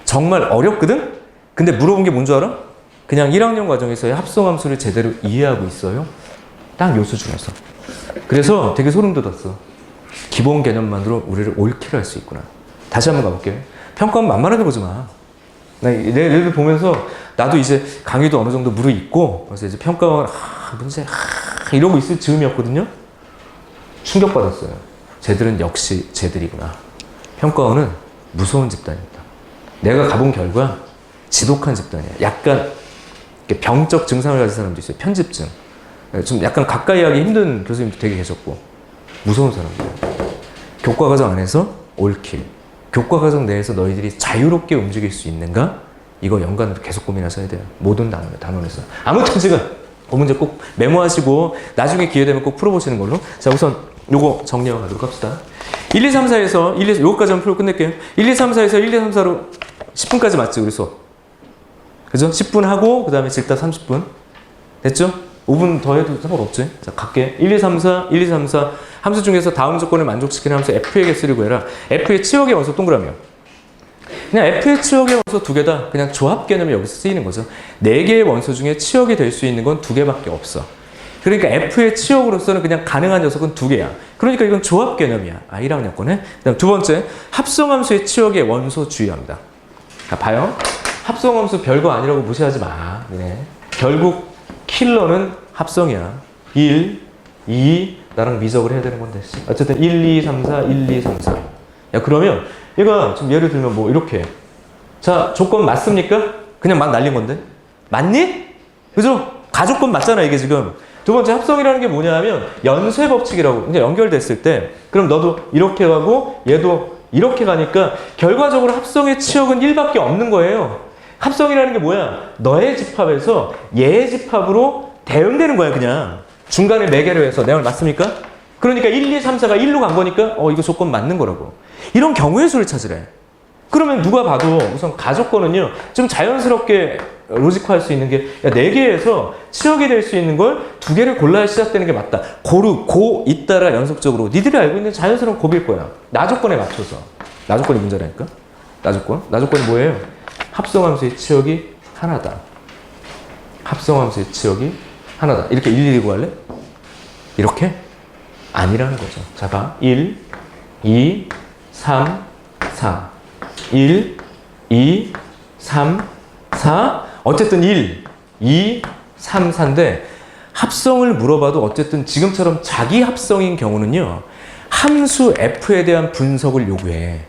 정말 어렵거든? 근데 물어본 게 뭔 줄 알아? 그냥 1학년 과정에서의 합성함수를 제대로 이해하고 있어요. 딱 요수 중에서. 그래서 되게 소름 돋았어. 기본 개념만으로 우리를 올킬할 수 있구나. 다시 한번 가볼게요. 평가하면 만만하게 보지 마. 얘를 보면서 나도 이제 강의도 어느 정도 무르익고 그래서 이제 평가원 문제 이러고 있을 즈음이었거든요. 충격받았어요. 쟤들은 역시 쟤들이구나. 평가원은 무서운 집단입니다. 내가 가본 결과 지독한 집단이야. 약간 병적 증상을 가진 사람도 있어요. 편집증. 좀 약간 가까이 하기 힘든 교수님도 되게 계셨고 무서운 사람들. 교과과정 안에서 올킬. 교과과정 내에서 너희들이 자유롭게 움직일 수 있는가? 이거 연관으로 계속 고민하셔야 돼요. 모든 단원에서. 아무튼 지금 그 문제 꼭 메모하시고 나중에 기회 되면 꼭 풀어보시는 걸로. 자, 우선 요거 정리하고 가도록 합시다. 1, 2, 3, 4에서 요거까지 한번 풀고 끝낼게요. 1, 2, 3, 4에서 1, 2, 3, 4로 10분까지 맞지, 우리 수업. 그죠? 10분 하고 그 다음에 질답 30분. 됐죠? 5분 더 해도 상관없지. 자, 갈게. 1, 2, 3, 4, 1, 2, 3, 4. 함수 중에서 다음 조건을 만족시키는 함수 f의 개수를 구해라. f의 치역의 원소 동그라미요. 그냥 f의 치역의 원소 두 개다. 그냥 조합 개념이 여기서 쓰이는 거죠. 4개의 원소 중에 치역이 될 수 있는 건 2개밖에 없어. 그러니까 f의 치역으로서는 그냥 가능한 녀석은 2개야. 그러니까 이건 조합 개념이야. 1학년 거네. 그다음 두 번째, 합성함수의 치역의 원소 주의합니다. 자, 봐요. 합성함수 별거 아니라고 무시하지 마. 네. 결국 킬러는 합성이야. 1, 2, 나랑 미적을 해야 되는 건데. 어쨌든 1, 2, 3, 4, 1, 2, 3, 4. 야, 그러면 얘가 지금 예를 들면 뭐 이렇게. 자, 조건 맞습니까? 그냥 막 날린 건데. 맞니? 그죠? 가조건 맞잖아, 이게 지금. 두 번째 합성이라는 게 뭐냐 하면 연쇄 법칙이라고. 이제 연결됐을 때 그럼 너도 이렇게 가고 얘도 이렇게 가니까 결과적으로 합성의 치역은 1밖에 없는 거예요. 합성이라는 게 뭐야? 너의 집합에서 얘의 집합으로 대응되는 거야, 그냥. 중간에 매개를 해서. 내 말 맞습니까? 그러니까 1, 2, 3, 4가 1로 간 거니까 이거 조건 맞는 거라고. 이런 경우의 수를 찾으래. 그러면 누가 봐도 우선 가조건은요, 좀 자연스럽게 로직화할 수 있는 게, 야, 4개에서 치역이 될 수 있는 걸 2개를 골라야 시작되는 게 맞다. 고 잇따라 연속적으로. 니들이 알고 있는 자연스러운 곱일 거야. 나조건에 맞춰서. 나조건이 문제라니까? 나조건? 나조건이 뭐예요? 합성함수의 치역이 하나다. 합성함수의 치역이 하나다. 이렇게 일일이 구할래? 이렇게? 아니라는 거죠. 자, 봐. 1, 2, 3, 4. 1, 2, 3, 4. 어쨌든 1, 2, 3, 4인데 합성을 물어봐도 어쨌든 지금처럼 자기 합성인 경우는요. 함수 f에 대한 분석을 요구해.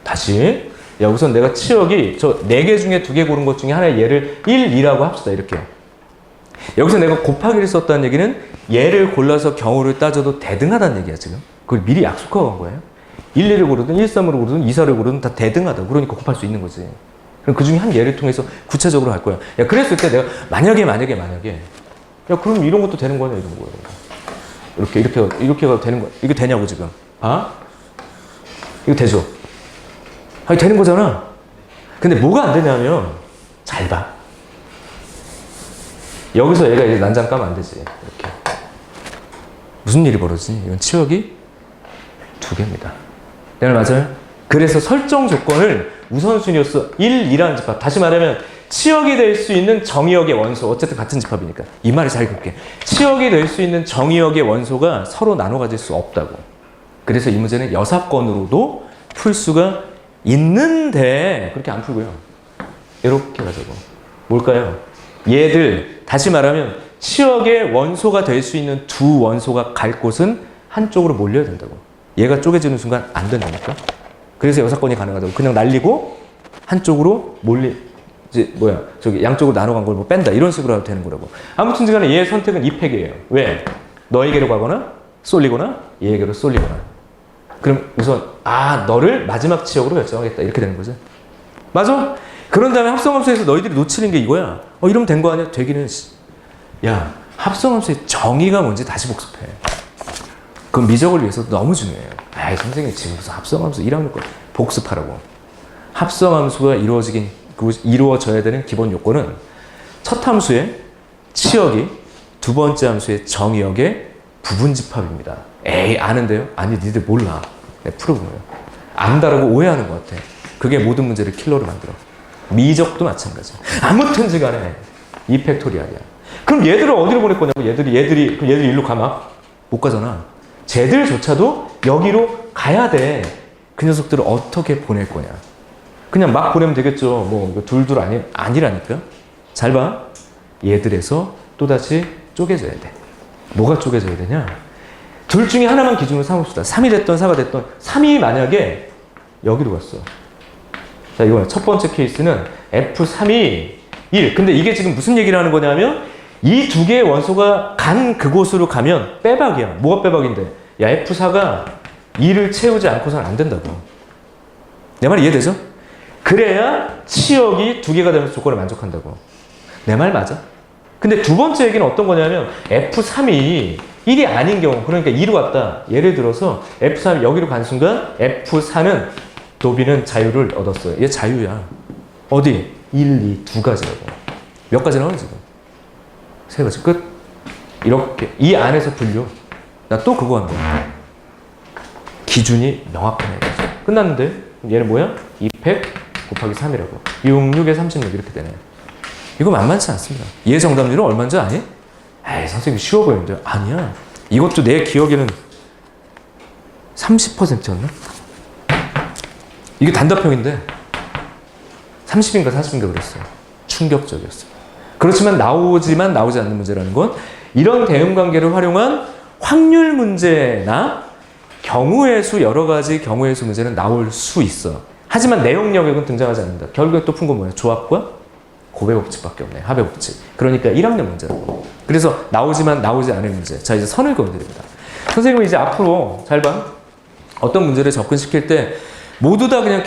다시. 야, 우선 내가 치역이 저 4개 중에 2개 고른 것 중에 하나의 얘를 1, 2라고 합시다. 이렇게. 여기서 내가 곱하기를 썼다는 얘기는 얘를 골라서 경우를 따져도 대등하다는 얘기야, 지금. 그걸 미리 약속하고 간 거예요. 1, 2를 고르든 1, 3으로 고르든 2, 4를 고르든 다 대등하다. 그러니까 곱할 수 있는 거지. 그럼 그 중에 한 예를 통해서 구체적으로 할 거야. 야, 그랬을 때 내가 만약에. 야, 그럼 이런 것도 되는 거냐, 이런 거야. 이렇게 가도 되는 거야. 이게 되냐고, 지금. 아? 이거 되죠? 아니, 되는 거잖아. 근데 뭐가 안 되냐면, 잘 봐. 여기서 얘가 이제 난장 까면 안 되지. 이렇게. 무슨 일이 벌어지니? 이건 치역이 2개입니다. 내 말 맞아요? 그래서 설정 조건을 우선순위였어. 1, 2라는 집합. 다시 말하면 치역이 될 수 있는 정의역의 원소. 어쨌든 같은 집합이니까. 이 말을 잘 읽을게. 치역이 될 수 있는 정의역의 원소가 서로 나눠 가질 수 없다고. 그래서 이 문제는 여사건으로도 풀 수가 있는데 그렇게 안 풀고요. 이렇게 가자고. 뭘까요? 얘들 다시 말하면 치역의 원소가 될 수 있는 두 원소가 갈 곳은 한쪽으로 몰려야 된다고. 얘가 쪼개지는 순간 안 된다니까. 그래서 여사건이 가능하다고. 그냥 날리고 한쪽으로 저기 양쪽으로 나눠 간 걸 뭐 뺀다. 이런 식으로 해도 되는 거라고. 아무튼 간에 얘의 선택은 이팩이에요. 왜? 너에게로 가거나 쏠리거나 얘에게로 쏠리거나. 그럼 우선 너를 마지막 치역으로 결정하겠다. 이렇게 되는 거죠. 맞아? 그런 다음에 합성함수에서 너희들이 놓치는 게 이거야. 이러면 된 거 아니야? 되기는. 야, 합성함수의 정의가 뭔지 다시 복습해. 그건 미적을 위해서도 너무 중요해요. 선생님 지금 무슨 합성함수 1학년 거 복습하라고. 합성함수가 이루어져야 되는 기본 요건은 첫 함수의 치역이 두 번째 함수의 정의역의 부분집합입니다. 아는데요? 아니, 니들 몰라. 내가 풀어보면. 안다라고 오해하는 것 같아. 그게 모든 문제를 킬러로 만들어. 미적도 마찬가지야. 아무튼지 간에 이 팩토리알이야. 그럼 얘들을 어디로 보낼 거냐고. 얘들이 일로 가마? 못 가잖아. 쟤들조차도 여기로 가야 돼. 그 녀석들을 어떻게 보낼 거냐. 그냥 막 보내면 되겠죠. 이거 둘 아니라니까. 잘 봐. 얘들에서 또다시 쪼개져야 돼. 뭐가 쪼개져야 되냐? 둘 중에 하나만 기준으로 삼읍시다. 3이 됐던 4가 됐던 3이 만약에 여기로 갔어. 자, 이거는 첫 번째 케이스는 F3이 1. 근데 이게 지금 무슨 얘기를 하는 거냐면 이 두 개의 원소가 간 그곳으로 가면 빼박이야. 뭐가 빼박인데? 야, F4가 2를 채우지 않고서는 안 된다고. 내 말 이해되죠? 그래야 치역이 2개가 되면서 조건을 만족한다고. 내 말 맞아? 근데 두 번째 얘기는 어떤 거냐면 F3이 1이 아닌 경우, 그러니까 2로 갔다. 예를 들어서 F3이 여기로 간 순간 F4는 도비는 자유를 얻었어요. 얘 자유야. 어디? 1, 2, 두 가지라고. 몇 가지 나오는 지금? 3가지 끝. 이렇게 이 안에서 분류. 나 또 그거 하는 거야. 기준이 명확하네. 끝났는데 얘는 뭐야? 2팩 곱하기 3이라고. 6, 6에 36 이렇게 되네. 이거 만만치 않습니다. 얘 정답률은 얼마인 줄 아니? 선생님 쉬워 보이는데. 아니야. 이것도 내 기억에는 30%였나? 이게 단답형인데 30인가 40인가 그랬어요. 충격적이었어요. 그렇지만 나오지 않는 문제라는 건 이런 대응관계를 활용한 확률 문제나 경우의 수, 여러 가지 경우의 수 문제는 나올 수 있어. 하지만 내용 영역은 등장하지 않는다. 결국에 또 푼 건 뭐야? 조합과 고배 법칙밖에 없네. 합의 법칙. 그러니까 1학년 문제라고. 그래서 나오지 않을 문제. 자, 이제 선을 그어드립니다. 선생님은 이제 앞으로 잘 봐. 어떤 문제를 접근시킬 때 모두 다 그냥